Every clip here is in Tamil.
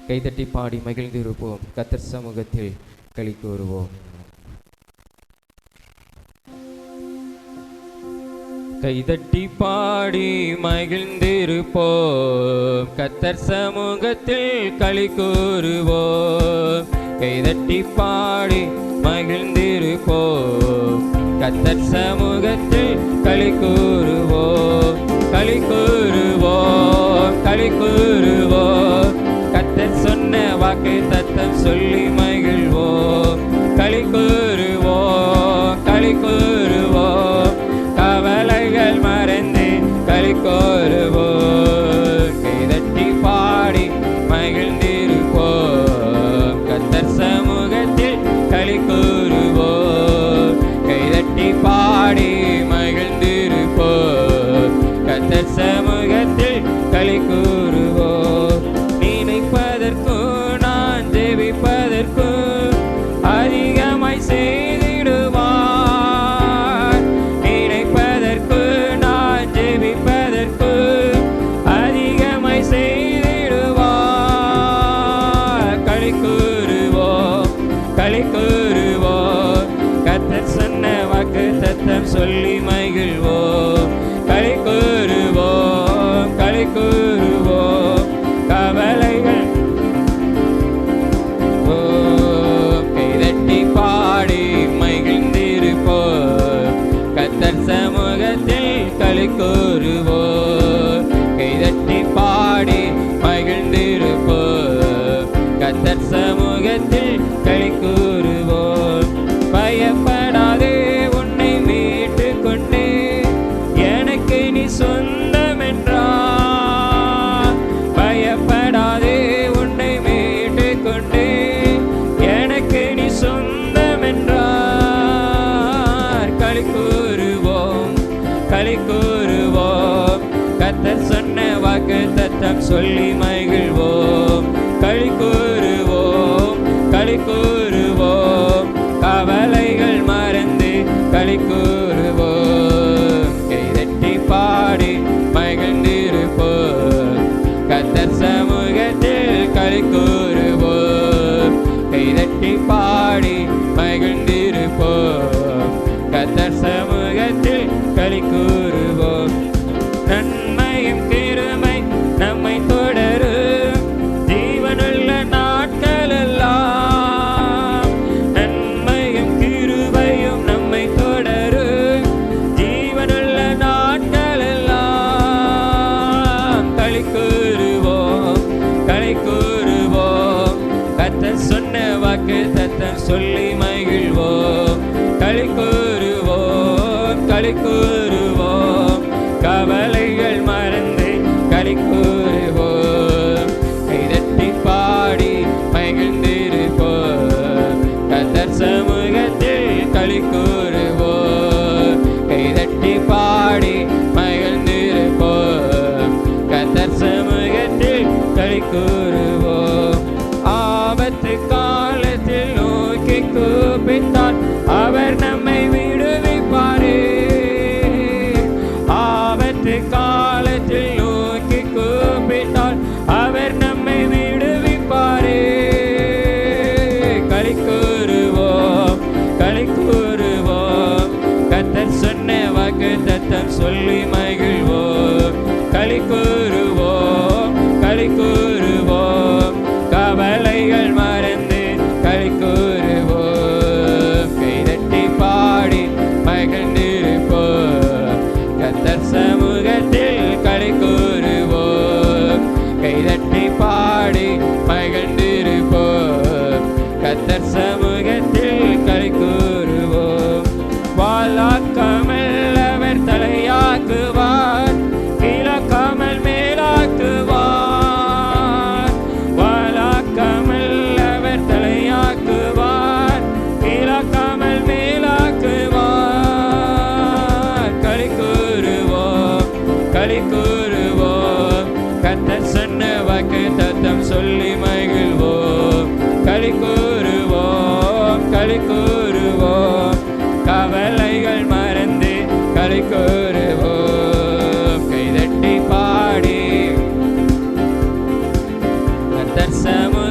கைதட்டி பாடி மகிழ்ந்திருப்போம். கர்த்தர் சமூகத்தில் களி கூறுவோம். கைதட்டி பாடி மகிழ்ந்திருப்போம். கர்த்தர் சமூகத்தில் களி கூறுவோம். கைதட்டி பாடி மகிழ்ந்திருப்போம். கர்த்தர் சமூகத்தில் களி கூறுவோம். களி கூறுவோம். களி கூறுவோம். கர்த்தர் சொன்ன வாக்கு தத்தம் சொல்லி மகிழ்வோம். களி கூறுவோம். களி கூறுவோம். கவலைகள் மறந்து களி கூறுவோம். கைதட்டி பாடி மகிழ்ந்திருப்போம். கர்த்தர் சமூகத்தில் களி கூறுவோம். கைதட்டி பாடி மகிழ்ந்திருப்போம். கர்த்தர் சமூகத்தில் களி கூறுவோம். நினைப்பதற்கும் நான் ஜெபிப்பதற்கும் அதிகமாய் செய்திடுவார். நினைப்பதற்கு நான் ஜெபிப்பதற்கு அதிகமாய் செய்திடுவார். களி கூறுவோம். களி கூறுவோம். கர்த்தர் சொன்ன வாக்கு தத்தம் சொல்லி மகிழ்வோம். களி கூறுவோம். களி கூறுவோம். கவலைகள் கைதட்டி பாடி மகிழ்ந்திருப்போம். கர்த்தர் சமூகத்தில் களி கூறுவோம். கைதட்டி பாடி மகிழ்ந்திருப்போம். கர்த்தர் சமூகத்தில் களி கூறுவோம். பயப்படாதே, உன்னை மீட்டு கொண்டே எனக்கு நீ சொந்தம் என்றார். பயப்படாதே, உன்னை மீட்டு கொண்டே எனக்கு நீ சொந்தம் என்றார். களி கூறுவோம். களி கூறுவோம். கர்த்தர் சொன்ன வாக்கு தத்தம் சொல்லி மகிழ்வோம். களி கூறுவோம். களி கூறுவோம். கவலைகள் மறந்து களி கூறுவோம். கைதட்டி பாடி மகிழ்ந்திருப்போம். கர்த்தர் சமூகத்தில் களி கூறுவோம். கைதட்டி பாடி மகிழ்ந்திருப்போம். கர்த்தர் சமூகத்தில் களி கூறுவோம். நன்மையும் கிருபை நம்மை தொடரும் ஜீவனுள்ள நாட்கள் எல்லாம். நன்மையும் கிருபையும் நம்மை தொடரும் ஜீவனுள்ள நாட்கள் எல்லாம். களி கூறுவோம். களி கூறுவோம். கர்த்தர் சொன்ன வாக்கு தத்தம் சொல்லி மகிழ்வோம். களி கூறுவோம். களி கூறுவோம். கவலைகள் மறந்து களி கூறுவோம். கைதட்டி பாடி மகிழ்ந்திருப்போம். கர்த்தர் சமூகத்தில் களி கூறுவோம். கைதட்டி பாடி மகிழ்ந்திருப்போம். கர்த்தர் சமூகத்தில் களி கூறுவோம். ஆபத்து காலத்தில் நோக்கி கூப்பிட்டால் அவர் நம்மை விடுவிப்பாரே. ஆபத்து காலத்தில் நோக்கி கூப்பிட்டால் அவர் நம்மை விடுவிப்பாரே. களி கூறுவோம். களி கூறுவோம். கர்த்தர் சொன்ன வாக்கு தத்தம் சொல்லி மகிழ்வோம். களி கூறுவோம். களி கூறுவோம். கவலைகள் மறந்து களி கூறுவோம். கைதட்டி பாடி மகிழ்ந்திருப்போம். கர்த்தர் சமூகத்தில் களி கூறுவோம். கைதட்டி பாடி மகிழ்ந்திருப்போம். கர்த்தர் சமூகத்தில் களி கூறுவோம். வாழாக்காமல் அவர் தலையாக்குவார். கீழாக்காமல் மேலாக்குவார். வாழாக்காமல் அவர் தலையாக்குவார். கீழாக்காமல் மேலாக்குவார். களி கூறுவோம். களி கூறுவோம். கர்த்தர் சொன்ன வாக்கு தத்தம் சொல்லி மகிழ்வோம். களி கூறுவோம். களி கூறுவோம். கவலைகள் மறந்து களி கூறுவோம். கைதட்டி பாடி கர்த்தர் சமூகத்தில்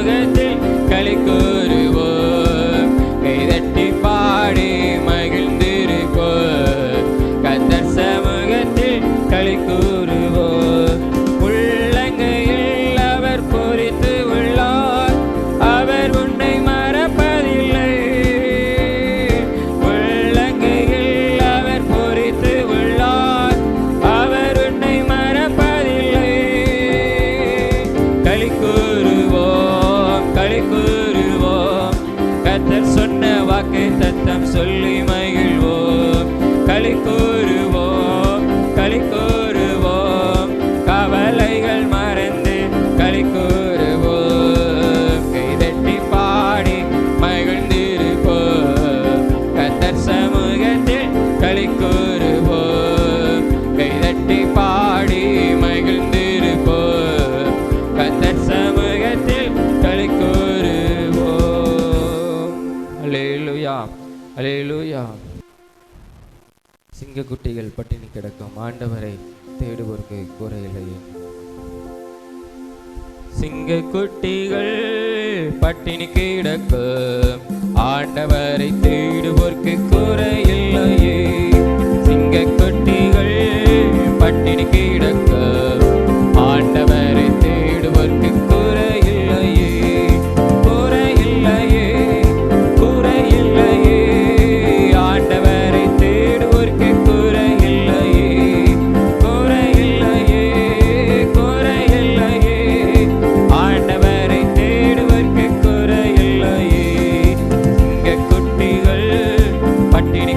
சத்தம் சொல்லி மகிழ்வோம், களி கூறுவோம், களி கூறுவோம், கவலைகள் மறந்து களி கூறுவோம், கைதட்டி பாடி மகிழ்ந்திருப்போம், கர்த்தர் சமூகத்தில் களி கூறுவோம், கைதட்டி பாடி மகிழ்ந்திருப்போம், கர்த்தர் சமூகத்தில் களி கூறுவோம். அல்லேலூயா, அல்லேலூயா. சிங்கக்குட்டிகள் பட்டினி கிடக்கும், ஆண்டவரை தேடுவோருக்கு குறையில்லையே. சிங்கக்குட்டிகள் பட்டினி கிடக்கும், ஆண்டவரை தேடுவோருக்கு குறையில்லையே. சிங்கக்குட்டிகள் பட்டினி கிடக்கும், ஆண்டவரை தேடுவோருக்கு குறையில்லையே, குறையில்லையே, குறையில்லையே. ஆண்டவரை தேடுவோருக்கு குறையில்லையே, குறையில்லையே, குறையில்லையே. ஆண்டவரை தேடுவோருக்கு குறையில்லையே. சிங்கக்குட்டிகள் பட்டினி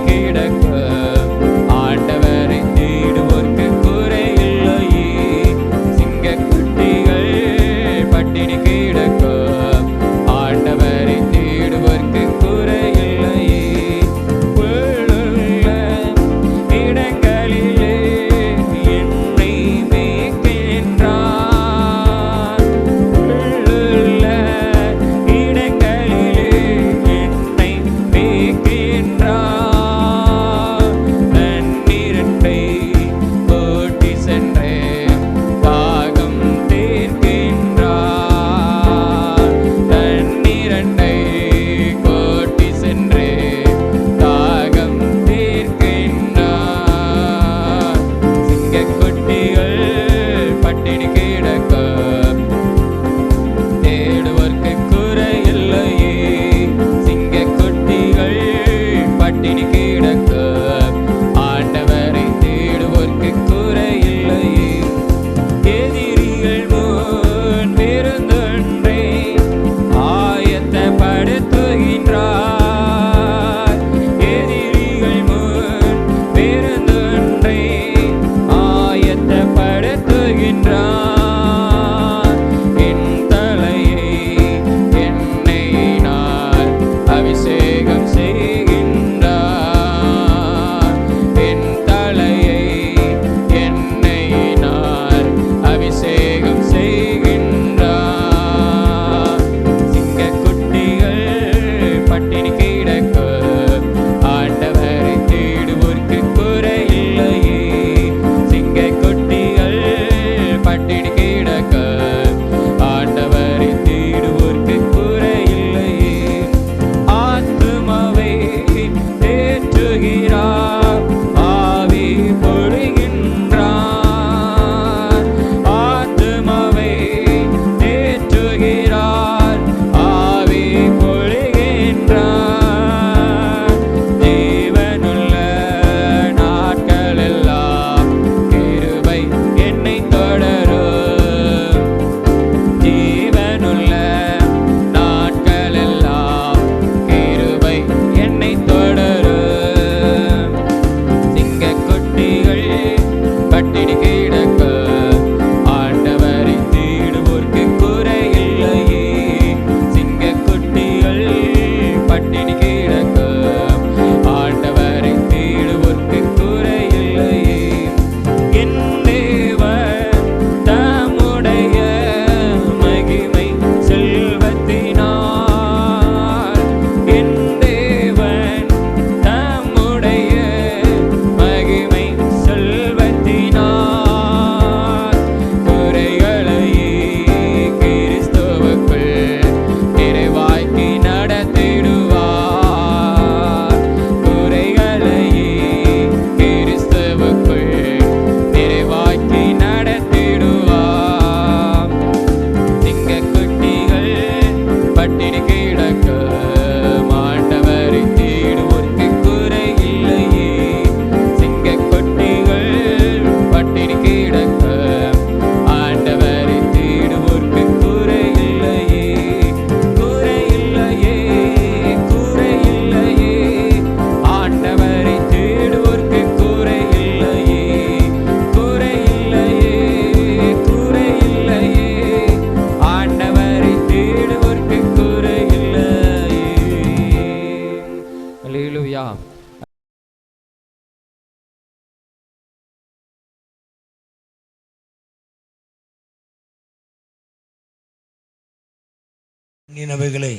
பண்ணினவைகளை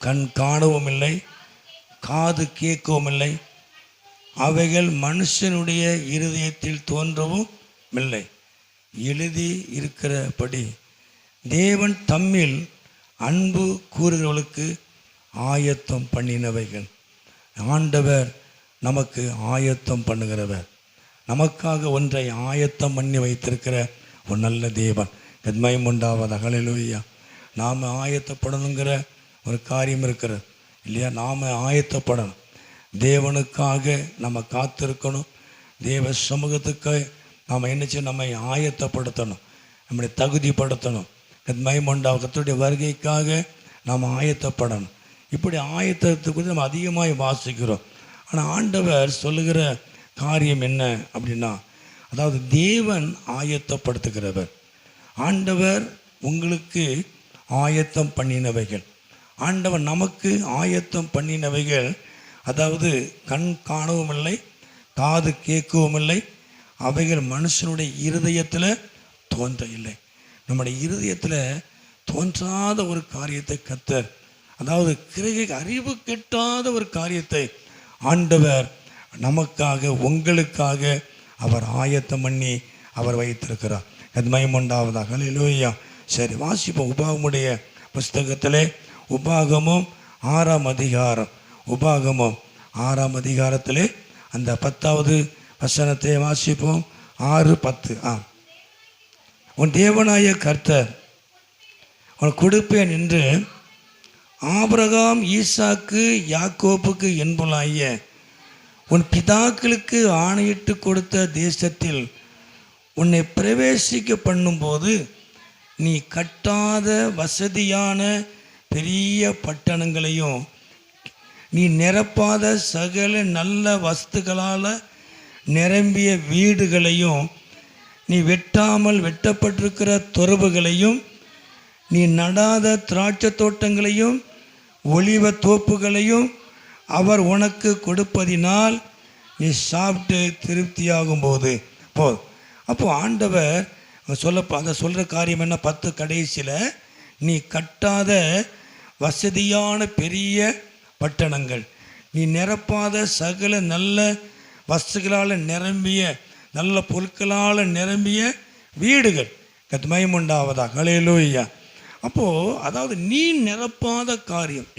கண் காணவும் இல்லை, காது கேட்கவும் இல்லை, அவைகள் மனுஷனுடைய இருதயத்தில் தோன்றவும் இல்லை. எழுதி இருக்கிறபடி தேவன் தம்மில் அன்பு கூறுகிறவர்களுக்கு ஆயத்தம் பண்ணினவைகள். ஆண்டவர் நமக்கு ஆயத்தம் பண்ணுகிறவர், நமக்காக ஒன்றை ஆயத்தம் பண்ணி வைத்திருக்கிற ஒரு நல்ல தேவன். கத்மயம் உண்டாவதாக. ஹல்லேலூயா. நாம் ஆயத்தப்படணுங்கிற ஒரு காரியம் இருக்கிறது இல்லையா? நாம் ஆயத்தப்படணும். தேவனுக்காக நம்ம காத்திருக்கணும். தேவ சமூகத்துக்கு நாம் என்ன செய்யணும்? நம்மை ஆயத்தப்படுத்தணும், நம்மளை தகுதிப்படுத்தணும். கத்மயம் உண்டாவ. கர்த்தருடைய வருகைக்காக நாம் ஆயத்தப்படணும். இப்படி ஆயத்தத்தை குறித்து நம்ம அதிகமாக வாசிக்கிறோம். ஆனால் ஆண்டவர் சொல்லுகிற காரியம் என்ன அப்படின்னா, அதாவது தேவன் ஆயத்தப்படுத்துகிறவர். ஆண்டவர் உங்களுக்கு ஆயத்தம் பண்ணினவைகள், ஆண்டவர் நமக்கு ஆயத்தம் பண்ணினவைகள், அதாவது கண் காணவும் இல்லை, காது கேட்கவும் இல்லை, அவைகள் மனுஷனுடைய இருதயத்தில் தோன்ற இல்லை. நம்முடைய இருதயத்தில் தோன்றாத ஒரு காரியத்தை கர்த்தர், அதாவது அறிவு கெட்டாத ஒரு காரியத்தை ஆண்டவர் நமக்காக உங்களுக்காக அவர் ஆயத்தம் பண்ணி அவர் வைத்திருக்கிறார். கத்மயம் உண்டாவதாக. ஹல்லேலூயா. சரி, வாசிப்போம். உபாகமுடைய புஸ்தகத்திலே உபாகமும் 6ஆம் அதிகாரம், உபாகமும் 6ஆம் அதிகாரத்திலே அந்த 10வது வசனத்தை வாசிப்போம். 6:10. உன் தேவனாய கர்த்தர் உன் கொடுப்பேன் என்று ஆபிரகாம், ஈசாக்கு, யாக்கோப்புக்கு என்பலாகிய உன் பிதாக்களுக்கு ஆணையிட்டு கொடுத்த தேசத்தில் உன்னை பிரவேசிக்க பண்ணும்போது நீ கட்டாத வசதியான பெரிய பட்டணங்களையும் நீ நிரப்பாத சகல நல்ல வஸ்துக்களால் நிரம்பிய வீடுகளையும் நீ வெட்டாமல் வெட்டப்பட்டிருக்கிற துறவுகளையும் நீ நடாத திராட்சை தோட்டங்களையும் ஒலிவ தோப்புகளையும் அவர் உனக்கு கொடுப்பதினால் நீ சாப்பிட்டு திருப்தியாகும் போது அப்போ ஆண்டவர் அதை சொல்கிற காரியம் என்ன? 10 கடைசியில் நீ கட்டாத வசதியான பெரிய பட்டணங்கள், நீ நிரப்பாத சகல நல்ல வஸ்துகளால் நிரம்பிய நல்ல பொருட்களால் நிரம்பிய வீடுகள். கத்மயம் உண்டாவதாக. ஹல்லேலூயா. அப்போது அதாவது நீ நிரப்பாத காரியம்,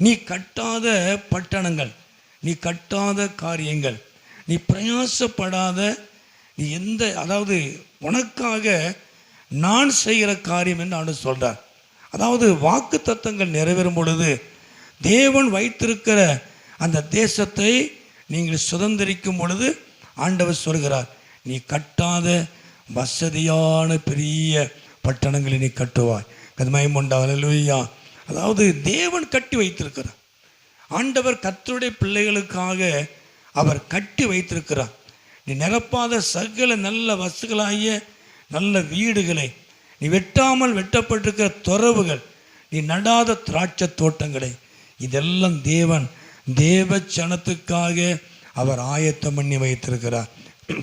நீ கட்டாத பட்டணங்கள், நீ கட்டாத காரியங்கள், நீ பிரயாசப்படாத, நீ எந்த, அதாவது உனக்காக நான் செய்கிற காரியம் என்று ஆண்டு சொல்கிறார். அதாவது வாக்கு தத்தங்கள் நிறைவேறும் பொழுது தேவன் வைத்திருக்கிற அந்த தேசத்தை நீங்கள் சுதந்திரிக்கும் பொழுது ஆண்டவர் சொல்கிறார், நீ கட்டாத வசதியான பெரிய பட்டணங்களை நீ கட்டுவாய். கத்மயம் உண்டாவதாக. ஹல்லேலூயா. அதாவது தேவன் கட்டி வைத்திருக்கிறார். ஆண்டவர் கர்த்தருடைய பிள்ளைகளுக்காக அவர் கட்டி வைத்திருக்கிறார். நீ நிரப்பாத சகல நல்ல வஸ்துகளாகிய நல்ல வீடுகளை, நீ வெட்டாமல் வெட்டப்பட்டிருக்கிற துறவுகள், நீ நடாத திராட்சை தோட்டங்களை, இதெல்லாம் தேவன் தேவ சனத்துக்காக அவர் ஆயத்தம் பண்ணி வைத்திருக்கிறார்.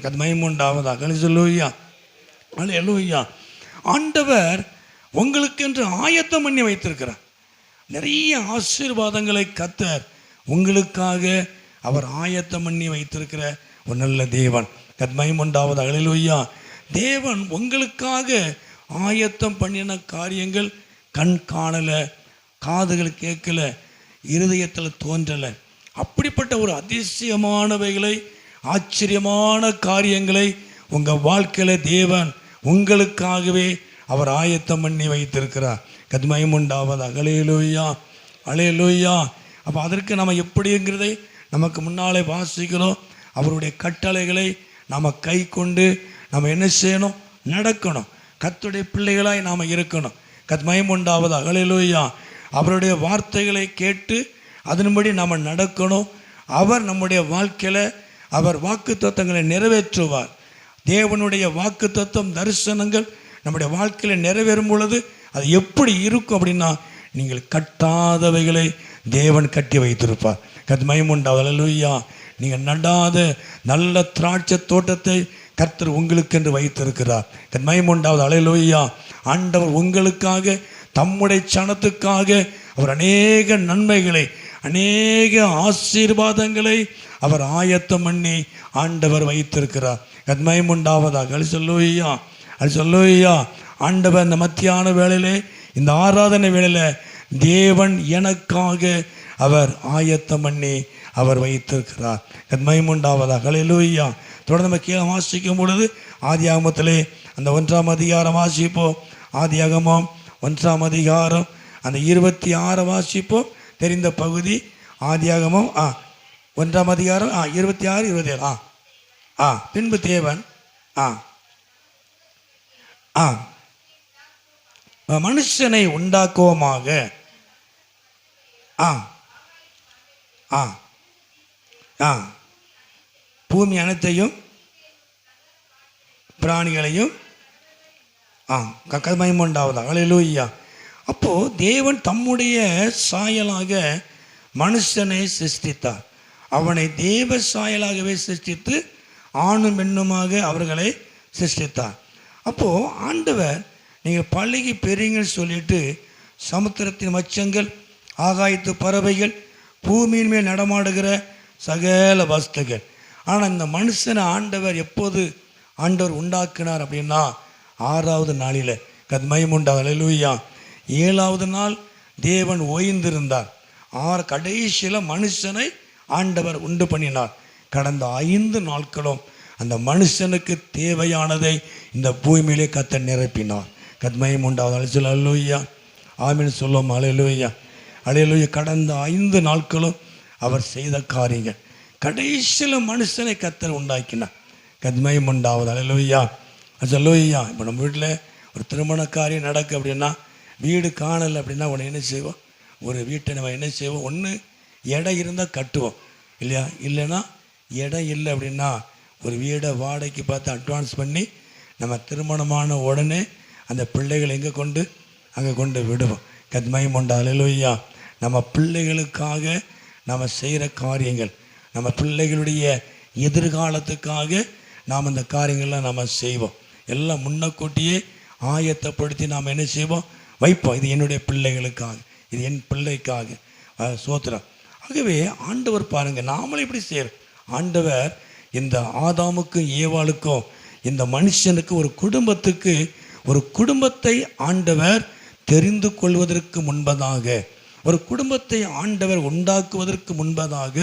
கத்மயம் உண்டாவதாக. ஹல்லேலூயா. ஹல்லேலூயா. ஆண்டவர் உங்களுக்கென்று ஆயத்தம் பண்ணி வைத்திருக்கிறார். நிறைய ஆசீர்வாதங்களை கர்த்தர் உங்களுக்காக அவர் ஆயத்தம் பண்ணி வைத்திருக்கிற ஒரு நல்ல தேவன். கத்மயம் உண்டாவதாக. ஹல்லேலூயா. தேவன் உங்களுக்காக ஆயத்தம் பண்ணின காரியங்கள் கண் காணலை, காதுகள் கேட்கலை, இருதயத்தில் தோன்றலை. அப்படிப்பட்ட ஒரு அதிசயமானவைகளை, ஆச்சரியமான காரியங்களை உங்கள் வாழ்க்கையில் தேவன் உங்களுக்காகவே அவர் ஆயத்தம் பண்ணி வைத்திருக்கிறார். கத்மயம் உண்டாவதாக. ஹல்லேலூயா. ஹல்லேலூயா. அப்போ அதற்கு நம்ம எப்படிங்கிறதை நமக்கு முன்னாலே வாசிக்கிறோம். அவருடைய கட்டளைகளை நாம் கை கொண்டு நம்ம என்ன செய்யணும்? நடக்கணும். கர்த்தருடைய பிள்ளைகளாய் நாம் இருக்கணும். கத்மயம் உண்டாவதாக. ஹல்லேலூயா. அவருடைய வார்த்தைகளை கேட்டு அதன்படி நாம் நடக்கணும். அவர் நம்முடைய வாழ்க்கையில் அவர் வாக்கு தத்தங்களை நிறைவேற்றுவார். தேவனுடைய வாக்கு தத்தம் தரிசனங்கள் நம்முடைய வாழ்க்கையில் நிறைவேறும் பொழுது அது எப்படி இருக்கும் அப்படின்னா, நீங்கள் கட்டாதவைகளை தேவன் கட்டி வைத்திருப்பார். கத்மயம் உண்டாவதாக. ஹல்லேலூயா. நீங்கள் நடாத நல்ல திராட்சை தோட்டத்தை கர்த்தர் உங்களுக்கென்று வைத்திருக்கிறார். கத்மயம் உண்டாவதாக. ஹல்லேலூயா. ஆண்டவர் உங்களுக்காக தம்முடைய சனத்துக்காக அவர் அநேக நன்மைகளை, அநேக ஆசீர்வாதங்களை அவர் ஆயத்தம் பண்ணி ஆண்டவர் வைத்திருக்கிறார். கத்மயம் உண்டாவதாக. அல்லேலூயா, அல்லேலூயா. ஆண்டவர் இந்த மத்தியான வேளையிலே, இந்த ஆராதனை வேளையில் தேவன் எனக்காக அவர் ஆயத்தம் பண்ணி அவர் வைத்திருக்கிறார். கத்மயம் உண்டாவதாக. அல்லேலூயா. தொடர்ந்து நம்ம கீழே வாசிக்கும் பொழுது ஆதியாகமத்திலே அந்த 1ஆம் அதிகாரம் வாசிப்போம். ஆதியாகமம் 1ஆம் அதிகாரம் அந்த 26 வாசிப்போம். தெரிந்த பகுதி ஆதியாகமம் 1ஆம் அதிகாரம் 26 27. பின்பு தேவன் மனுஷனை உண்டாக்குவோமாக, பூமி அனைத்தையும் பிராணிகளையும் கக்கமயம் உண்டாவதாக. அல்லேலூயா. அப்போ தேவன் தம்முடைய சாயலாக மனுஷனை சிருஷ்டித்தார். அவனை தேவ சாயலாகவே சிருஷ்டித்து ஆணும் பெண்ணுமாக அவர்களை சிருஷ்டித்தார். அப்போது ஆண்டவர் நீங்கள் பழகி பெரியங்கன்னு சொல்லிட்டு சமுத்திரத்தின் மச்சங்கள், ஆகாயத்து பறவைகள், பூமியின் மேல் நடமாடுகிற சகல வஸ்துகள். ஆனால் இந்த மனுஷனை ஆண்டவர் எப்போது ஆண்டவர் உண்டாக்கினார் அப்படின்னா 6வது நாளில். கத்மயம் உண்டாக. அல்லேலூயா. 7வது நாள் தேவன் ஓய்ந்திருந்தார். கடைசியில் மனுஷனை ஆண்டவர் உண்டு பண்ணினார். கடந்த 5 நாட்களும் அந்த மனுஷனுக்கு தேவையானதை இந்த பூமியிலே கர்த்தர் நிரப்பினார். கத்மயம் உண்டாவது. அல்லேலூயா, ஆமீன் சொல்லும். அல்லேலூயா, அல்லேலூயா. கடந்த 5 நாட்களும் அவர் செய்த காரியங்கள், கடைசியில் மனுஷனை கர்த்தர் உண்டாக்கினார். கத்மயம் உண்டாவது. அல்லேலூயா, அல்லேலூயா. இப்போ நம்ம வீட்டில் ஒரு திருமண காரியம் நடக்கு அப்படின்னா, வீடு காணலை அப்படின்னா உடனே என்ன செய்வோம்? ஒரு வீட்டை நம்ம என்ன செய்வோம்? ஒன்று இடம் இருந்தால் கட்டுவோம் இல்லையா? இல்லைன்னா இடம் இல்லை அப்படின்னா ஒரு வீடை வாடகைக்கு பார்த்து அட்வான்ஸ் பண்ணி நம்ம திருமணமான உடனே அந்த பிள்ளைகளை அங்கே கொண்டு விடுவோம். கத்மயம் உண்டா. அல்லேலூயா. நம்ம பிள்ளைகளுக்காக நம்ம செய்கிற காரியங்கள், நம்ம பிள்ளைகளுடைய எதிர்காலத்துக்காக நாம் அந்த காரியங்கள்லாம் நம்ம செய்வோம். எல்லாம் முன்னக்கூட்டியே ஆயத்தப்படுத்தி நாம் என்ன செய்வோம்? வைப்போம். இது என்னுடைய பிள்ளைகளுக்காக, இது என் பிள்ளைக்காக. சோத்திரம். ஆகவே ஆண்டவர் பாருங்கள், நாமளும் இப்படி செய்கிறோம். ஆண்டவர் இந்த ஆதாமுக்கும் ஏவாளுக்கும், இந்த மனுஷனுக்கு, ஒரு குடும்பத்தை ஆண்டவர் தெரிந்து கொள்வதற்கு முன்பதாக, ஒரு குடும்பத்தை ஆண்டவர் உண்டாக்குவதற்கு முன்பதாக,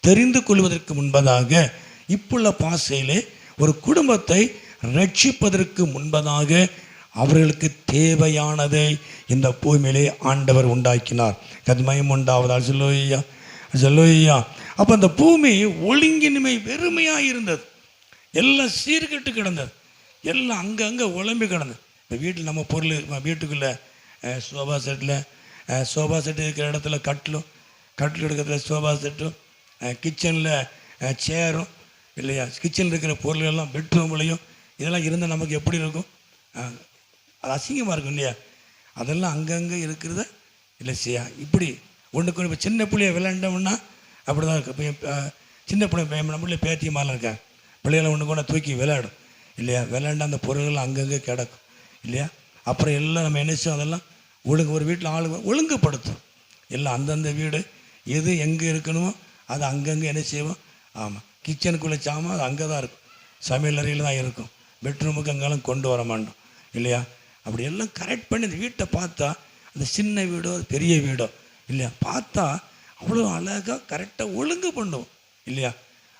தெரிந்து கொள்வதற்கு முன்பதாக, இப்புள்ள பாசையிலே ஒரு குடும்பத்தை ரட்சிப்பதற்கு முன்பதாக அவர்களுக்கு தேவையானதை இந்த பூமியிலே ஆண்டவர் உண்டாக்கினார். கத்மயம் உண்டாவதா. அல்லேலூயா, அல்லேலூயா. அப்போ அந்த பூமி ஒழுங்கின்மை வெறுமையாக இருந்தது. எல்லாம் சீர்கெட்டு கிடந்தது. எல்லாம் அங்கங்கே உழம்பி கிடந்தது. இப்போ வீட்டில் நம்ம பொருள், வீட்டுக்குள்ளே சோஃபா செட்டு இருக்கிற இடத்துல கட்டில் இருக்கிற சோஃபா செட்டும், கிச்சனில் சேரும் இல்லையா? கிச்சனில் இருக்கிற பொருள்கள்லாம் பெட்ரூம்லையும் இதெல்லாம் இருந்தால் நமக்கு எப்படி இருக்கும்? அது அசிங்கமாக இருக்கும் இல்லையா? அதெல்லாம் அங்கங்கே இருக்கிறத இல்லை செய்யா. இப்படி ஒன்றுக்கு இப்போ சின்ன பிள்ளைய விளையாண்டோம்னா அப்படி தான் இருக்கு. இப்போ சின்ன பிள்ளை நம்மளே பேத்தியமாலாம் இருக்கா, பிள்ளைகளை ஒன்று கூட தூக்கி விளையாடும் இல்லையா? விளையாண்ட அந்த பொருள்கள் அங்கங்கே கிடக்கும் இல்லையா? அப்புறம் எல்லாம் நம்ம என்ன செய்வோம்? அதெல்லாம் ஒரு வீட்டில் ஆளு ஒழுங்குபடுத்தும். எல்லாம் அந்தந்த வீடு எது எங்கே இருக்கணுமோ அது அங்கங்கே என்ன செய்வோம்? ஆமாம், கிச்சனுக்குள்ளே சாமான் அது அங்கே தான் இருக்கும், சமையல் அறையில் தான் இருக்கும், பெட்ரூமுக்கு அங்கெல்லாம் கொண்டு வர மாட்டோம் இல்லையா? அப்படி எல்லாம் கரெக்ட் பண்ணி அந்த வீட்டை பார்த்தா, அந்த சின்ன வீடோ அது பெரிய வீடோ இல்லையா, பார்த்தா அவ்வளோ அழகாக கரெக்டாக ஒழுங்கு பண்ணுவோம் இல்லையா?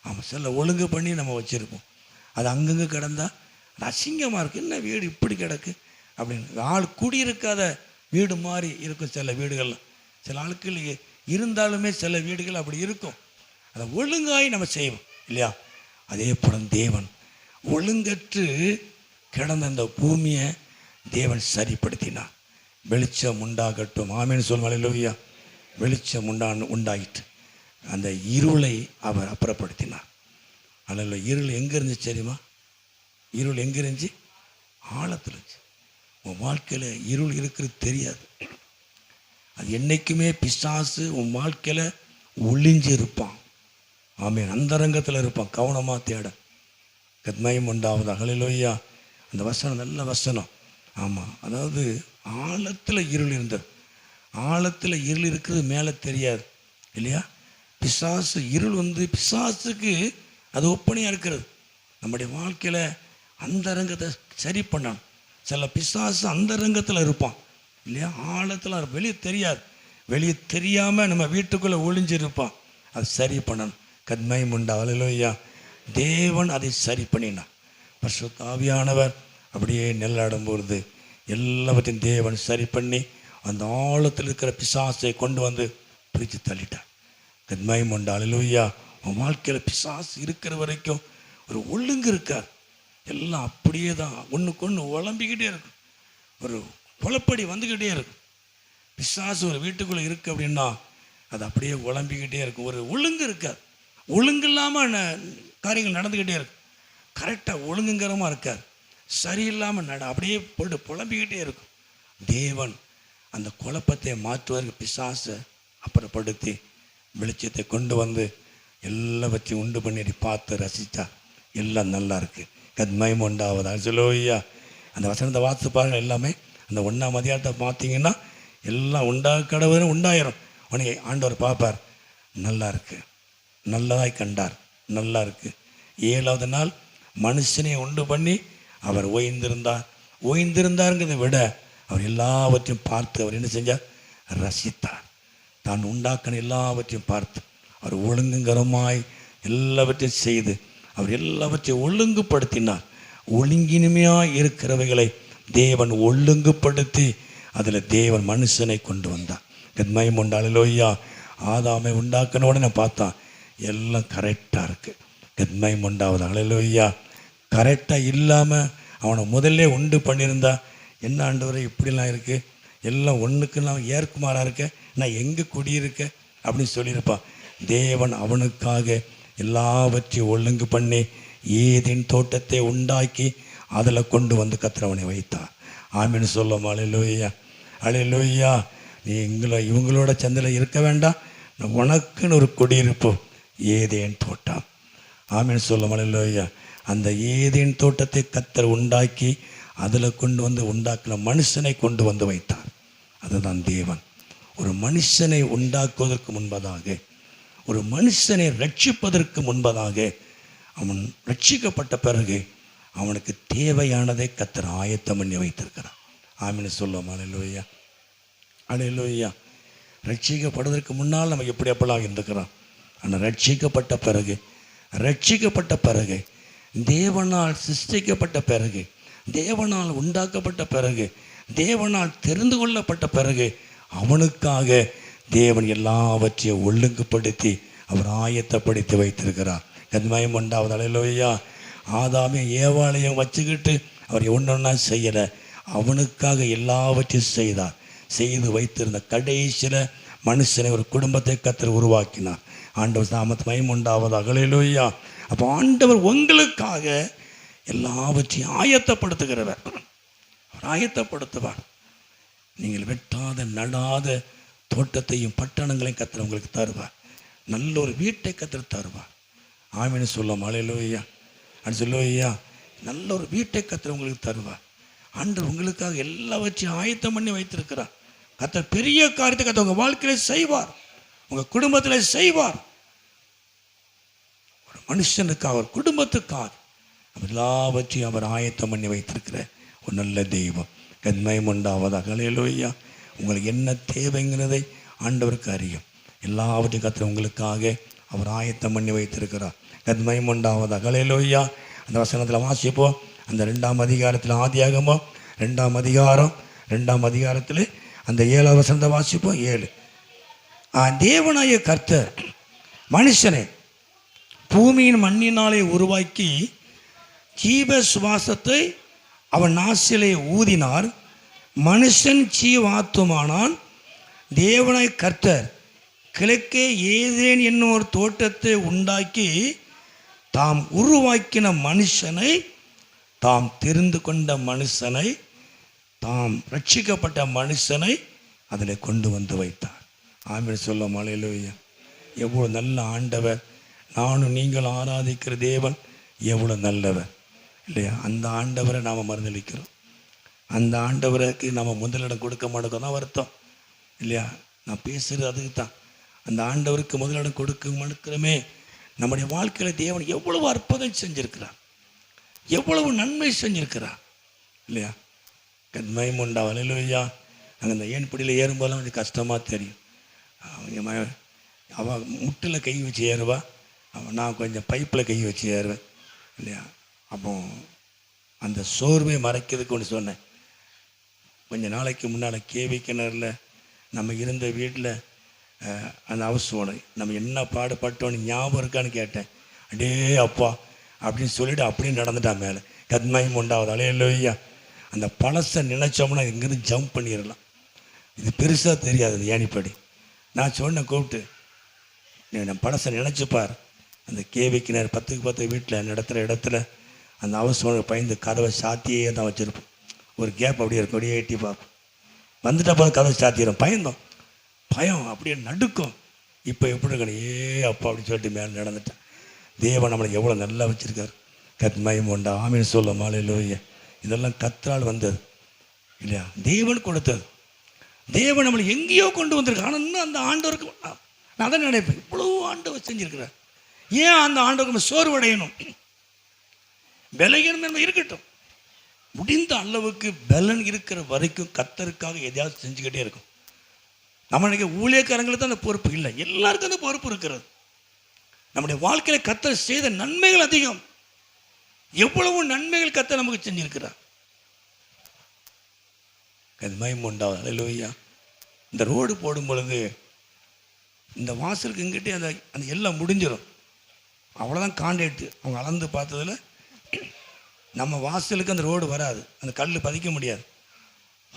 ஆமாம், சில ஒழுங்கு பண்ணி நம்ம வச்சுருப்போம். அது அங்கங்கே கிடந்தால் அது அசிங்கமாக இருக்குது. என்ன வீடு இப்படி கிடக்கு அப்படின்னு, ஆள் குடியிருக்காத வீடு மாதிரி இருக்கும் சில வீடுகள்லாம். சில ஆட்கள் இருந்தாலுமே சில வீடுகள் அப்படி இருக்கும். அதை ஒழுங்காய் நம்ம செய்வோம் இல்லையா? அதே போல தேவன் ஒழுங்கற்று கிடந்த அந்த பூமியை தேவன் சரிப்படுத்தினார். வெளிச்சம் உண்டாகட்டும், ஆமேன்னு சொல்லுவாங்க. அல்லேலூயா. வெளிச்சம் உண்டாயிட்டு அந்த இருளை அவர் அப்புறப்படுத்தினார். அல்ல, இருள் எங்கே இருந்துச்சு தெரியுமா? இருள் எங்கே இருந்துச்சு? ஆழத்தில் இருந்துச்சு. உன் வாழ்க்கையில் இருள் இருக்கிறது தெரியாது. அது என்றைக்குமே பிசாசு உன் வாழ்க்கையில் ஒளிஞ்சு இருப்பான். ஆமேன். அந்தரங்கத்தில் இருப்பான், கவனமாக தேட. கத்மயம் உண்டாவதா. அல்லேலூயா. அந்த வசனம் நல்ல வசனம். ஆமாம், அதாவது ஆழத்தில் இருள் இருந்தது. ஆழத்தில் இருள் இருக்கிறது மேலே தெரியாது இல்லையா? பிசாசு இருள் பிசாசுக்கு அது ஒப்பனையாக இருக்கிறது. நம்முடைய வாழ்க்கையில் அந்த ரங்கத்தை சரி பண்ணணும். சில பிசாசு அந்த ரங்கத்தில் இருப்பான் இல்லையா? ஆழத்தில் வெளியே தெரியாது. வெளியே தெரியாமல் நம்ம வீட்டுக்குள்ளே ஒளிஞ்சிருப்பான். அது சரி பண்ணணும். கத்மயம் உண்டா? அல்லேலூயா. தேவன் அதை சரி பண்ணினார். பரிசுத்த ஆவியானவர் அப்படியே நெல்லாடும் பொழுது எல்லாவற்றையும் தேவன் சரி பண்ணி அந்த ஆழத்தில் இருக்கிற பிசாசை கொண்டு வந்து பிரித்து தள்ளிட்டார். கத்மயம் உண்டா? அல்லேலூயா. உன் வாழ்க்கையில் பிசாசு இருக்கிற வரைக்கும் ஒரு ஒழுங்கு இருக்கார். எல்லாம் அப்படியே தான் ஒன்றுக்கு ஒன்று உழம்பிக்கிட்டே இருக்கும். ஒரு குழப்படி வந்துக்கிட்டே இருக்கும். பிசாசு ஒரு வீட்டுக்குள்ளே இருக்குது அப்படின்னா அது அப்படியே உழம்பிக்கிட்டே இருக்கும். ஒரு ஒழுங்கு இருக்காது. ஒழுங்கு இல்லாமல் காரியங்கள் நடந்துக்கிட்டே இருக்கும். கரெக்டாக ஒழுங்குங்கிறமா இருக்காது. சரியில்லாமல் அப்படியே போட்டு புலம்பிக்கிட்டே இருக்கும். தேவன் அந்த குழப்பத்தை மாற்றுவதற்கு பிசாசை அப்புறப்படுத்தி வெளிச்சத்தை கொண்டு வந்து எல்லாவற்றையும் உண்டு பண்ணி பார்த்து ரசித்தா எல்லாம் நல்லா இருக்குது. கத்மயம் உண்டாவது. அல்லேலூயா. அந்த வசனத்தை வாசித்து பாருங்க. எல்லாமே அந்த 1ஆம் அதிகாரத்தை பார்த்தீங்கன்னா எல்லாம் கடவுளும் உண்டாயிரும். உனக்கு ஆண்டவர் பார்ப்பார், நல்லா இருக்கு, நல்லதாய் கண்டார், நல்லா இருக்கு. 7ஆவது நாள் மனுஷனை உண்டு பண்ணி அவர் ஓய்ந்திருந்தாருங்கிறத விட அவர் எல்லாவற்றையும் பார்த்து அவர் என்ன செஞ்சார்? ரசித்தார். தான் உண்டாக்கின எல்லாவற்றையும் பார்த்து அவர் ஒழுங்குங்கரமாய் எல்லாவற்றையும் செய்து அவர் எல்லாவற்றையும் ஒழுங்குபடுத்தினார். ஒழுங்கினுமையாக இருக்கிறவைகளை தேவன் ஒழுங்குபடுத்தி அதில் தேவன் மனுஷனை கொண்டு வந்தார். கத்மயம் உண்டா? அல்லேலூயா. ஆதாமை உண்டாக்கின உடனே பார்த்தான் எல்லாம் கரெக்டாக இருக்குது. கத்மயம் உண்டாவது. அல்லேலூயா. கரெக்டாக இல்லாமல் அவனை முதல்ல உண்டு பண்ணியிருந்தா என்ன ஆண்டவரே இப்படிலாம் இருக்குது, எல்லாம் ஒன்றுக்குலாம் ஏற்குமாறாக இருக்க, நான் எங்கே குடியிருக்க அப்படின்னு சொல்லியிருப்பான். தேவன் அவனுக்காக எல்லாவற்றையும் ஒழுங்கு பண்ணி ஏதேன் தோட்டத்தை உண்டாக்கி அதில் கொண்டு வந்து கர்த்தர் வைத்தார். ஆமீன்னு சொல்லும். அல்லேலூயா. அல்லேலூயா. நீ இவங்களோட சந்தில் இருக்க வேண்டாம், உனக்குன்னு ஒரு குடியிருப்பு ஏதேன் தோட்டம். ஆமீன்னு சொல்லும். அல்லேலூயா. அந்த ஏதேன் தோட்டத்தை கர்த்தர் உண்டாக்கி அதில் கொண்டு வந்து உண்டாக்கின மனுஷனை கொண்டு வந்து வைத்தார். அதுதான் தேவன். ஒரு மனுஷனை உண்டாக்குவதற்கு முன்பதாக, ஒரு மனுஷனை ரட்சிப்பதற்கு முன்பதாக, அவன் ரட்சிக்கப்பட்ட பிறகு அவனுக்கு தேவையானதை கர்த்தர் ஆயத்தம் பண்ணி வைத்திருக்கிறான். ஆமீன்னு சொல்லுவோம். அல்லேலூயா. அல்லேலூயா. ரட்சிக்கப்படுவதற்கு முன்னால் நம்ம எப்படி எப்பெல்லாம் இருந்துக்கிறோம். ஆனால் ரட்சிக்கப்பட்ட பிறகு தேவனால் சிருஷ்டிக்கப்பட்ட பிறகு, தேவனால் உண்டாக்கப்பட்ட பிறகு, தேவனால் தெரிந்து கொள்ளப்பட்ட பிறகு அவனுக்காக தேவன் எல்லாவற்றையும் ஒழுங்குபடுத்தி அவர் ஆயத்தப்படுத்தி வைத்திருக்கிறார். கத்மயம் உண்டாவது. அல்லேலூயா. ஆதாமே ஏவாளையும் வச்சுக்கிட்டு அவர் ஒன்றொன்னா செய்யலை. அவனுக்காக எல்லாவற்றையும் செய்தார். செய்து வைத்திருந்த கடைசியில் மனுஷனை ஒரு குடும்பத்தை கர்த்தர் உருவாக்கினார். ஆண்டவர் நாமத்துக்கு மகிமை உண்டாவதாக. அல்லேலூயா. அப்போ ஆண்டவர் உங்களுக்காக எல்லாவற்றையும் ஆயத்தப்படுத்துகிறவர். அவர் ஆயத்தப்படுத்துவார். நீங்கள் வெட்டாத நடாத தோட்டத்தையும் பட்டணங்களையும் கர்த்தர் உங்களுக்கு தருவார். நல்ல ஒரு வீட்டை கர்த்தர் தருவார். ஆமீன்னு சொல்லும். அல்லேலூயா. அப்படின்னு சொல்லுவையா. நல்ல ஒரு வீட்டை கர்த்தர் உங்களுக்கு தருவார். ஆண்டவர் உங்களுக்காக எல்லாவற்றையும் ஆயத்தம் பண்ணி வைத்திருக்கிறார். கர்த்தர் பெரிய காரியத்தை கர்த்தர் உங்கள் வாழ்க்கையில் செய்வார், உங்கள் குடும்பத்தில் செய்வார். ஒரு மனுஷனுக்காக, ஒரு குடும்பத்துக்காக எல்லாவற்றையும் அவர் ஆயத்தம் பண்ணி வைத்திருக்கிற ஒரு நல்ல தெய்வம். கத்மயம் உண்டாவதாக. அல்லேலூயா. உங்களுக்கு என்ன தேவைங்கிறதை ஆண்டவருக்கு அறியும். எல்லாவற்றையும் கர்த்தர் உங்களுக்காக அவர் ஆயத்தம் பண்ணி வைத்திருக்கிறார். கத்மயம் உண்டாவதாக. அல்லேலூயா. அந்த வசனத்தில் வாசிப்போம். அந்த 2ஆம் அதிகாரத்தில், ஆதியாகமம் 2ஆம் அதிகாரம் 2ஆம் அதிகாரத்தில் அந்த 7ஆம் வசனத்தை வாசிப்போம். 7. தேவனாய கர்த்தர் மனுஷனை பூமியின் மண்ணினாலே உருவாக்கி ஜீவ சுவாசத்தை அவன் நாசிலே ஊதினார். மனுஷன் ஜீவாத்துமானான். தேவனாய் கர்த்தர் கிழக்கே ஏதேன் என்னும் ஒரு தோட்டத்தை உண்டாக்கி தாம் உருவாக்கின மனுஷனை, தாம் தெரிந்து கொண்ட மனுஷனை, தாம் ரட்சிக்கப்பட்ட மனுஷனை அதில் கொண்டு வந்து வைத்தார். ஆமென் சொல்லும். அல்லேலூயா. எவ்வளோ நல்ல ஆண்டவர். நானும் நீங்கள் ஆராதிக்கிற தேவன் எவ்வளோ நல்லவர் இல்லையா? அந்த ஆண்டவரை நாம் மறுதளிக்கிறோம். அந்த ஆண்டவருக்கு நம்ம முதலிடம் கொடுக்க மாட்டோம் தான் வருத்தம் இல்லையா? நான் பேசுகிறது அதுக்கு தான். அந்த ஆண்டவருக்கு முதலிடம் கொடுக்க மாட்டேங்கிறோமே. நம்முடைய வாழ்க்கையில் தேவன் எவ்வளவு அற்புதம் செஞ்சுருக்கிறார், எவ்வளவு நன்மை செஞ்சுருக்கிறார் இல்லையா? கண்மயம் உண்டா அல்லேலூயா. நாங்கள் அந்த ஏன்படியில் ஏறும்போதெல்லாம் கொஞ்சம் கஷ்டமாக தெரியும். அவள் முட்டில் கை வச்சு ஏறுவா, நான் கொஞ்சம் பைப்பில் கை வச்சு ஏறுவேன் இல்லையா? அப்போ அந்த சோர்வை மறைக்கிறதுக்கு ஒன்று சொன்னேன். கொஞ்சம் நாளைக்கு முன்னால் கேவி கிணறுல நம்ம இருந்த வீட்டில் அந்த அவசரம் நம்ம என்ன பாடுபட்டோன்னு ஞாபகம் இருக்கான்னு கேட்டேன். அடே அப்பா அப்படின்னு சொல்லிவிட்டு அப்படியே நடந்துட்டான் மேலே. கத்மயம் உண்டாவது அல்லேலூயா. அந்த பழசை நினச்சோம்னா இங்கேருந்து ஜம்ப் பண்ணிடலாம். இது பெருசாக தெரியாது அந்த ஏணிப்படி. நான் சொன்னேன் கூப்பிட்டு, நீ பழசை நினச்சிப்பார். அந்த கேவி கிணறு 10க்கு 10 வீட்டில் நடத்துகிற இடத்துல அந்த அவசரம் பயந்து கதவை சாத்தியே தான் வச்சுருப்போம். ஒரு கேப் அப்படியே இருக்கும், அப்படியே எட்டி பார்ப்போம். வந்துட்ட போது கதவை சாத்திடும். பயம் அப்படியே நடுக்கும். இப்போ எப்படி இருக்கணும், அப்பா அப்படின்னு சொல்லிட்டு மேலே நடந்துட்டேன். தேவன் நம்மளை எவ்வளோ நல்லா வச்சுருக்கார். கத்மயம் உண்டா ஆமீன் சொல்ல அல்லேலூயா. இதெல்லாம் கர்த்தரால் வந்தது இல்லையா? தேவன் கொடுத்தது. தேவன் நம்மளை எங்கேயோ கொண்டு வந்திருக்கு. ஆனால் இன்னும் அந்த ஆண்டவருக்கு நான் அதான் நினைப்பேன், இவ்வளவு ஆண்டவர் செஞ்சுருக்கிறார். ஏன் அந்த ஆண்டவருக்கு நம்ம சோர்வடையணும்? பலகீனம் நம்ம இருக்கட்டும். முடிந்த அளவுக்கு பலன் இருக்கிற வரைக்கும் கர்த்தருக்காக எதையாவது செஞ்சுக்கிட்டே இருக்கும். நம்ம நினைக்க ஊழியக்காரங்களுக்கு தான் அந்த பொறுப்பு இல்லை, எல்லாருக்கும் அந்த பொறுப்பு இருக்கிறது. நம்முடைய வாழ்க்கையில் கர்த்தர் செய்த நன்மைகள் அதிகம். எவ்வளவு நன்மைகள் கர்த்தர் நமக்கு செஞ்சிருக்கிறார். மகிமை உண்டாவது அல்லேலூயா. இந்த ரோடு போடும் பொழுது இந்த வாசலுக்கு இங்கிட்டே அந்த அந்த எல்லாம் முடிஞ்சிடும். அவ்வளோதான் கான்ட்ராக்ட். அவங்க அளந்து பார்த்ததில் நம்ம வாசலுக்கு அந்த ரோடு வராது, அந்த கல் பதிக்க முடியாது.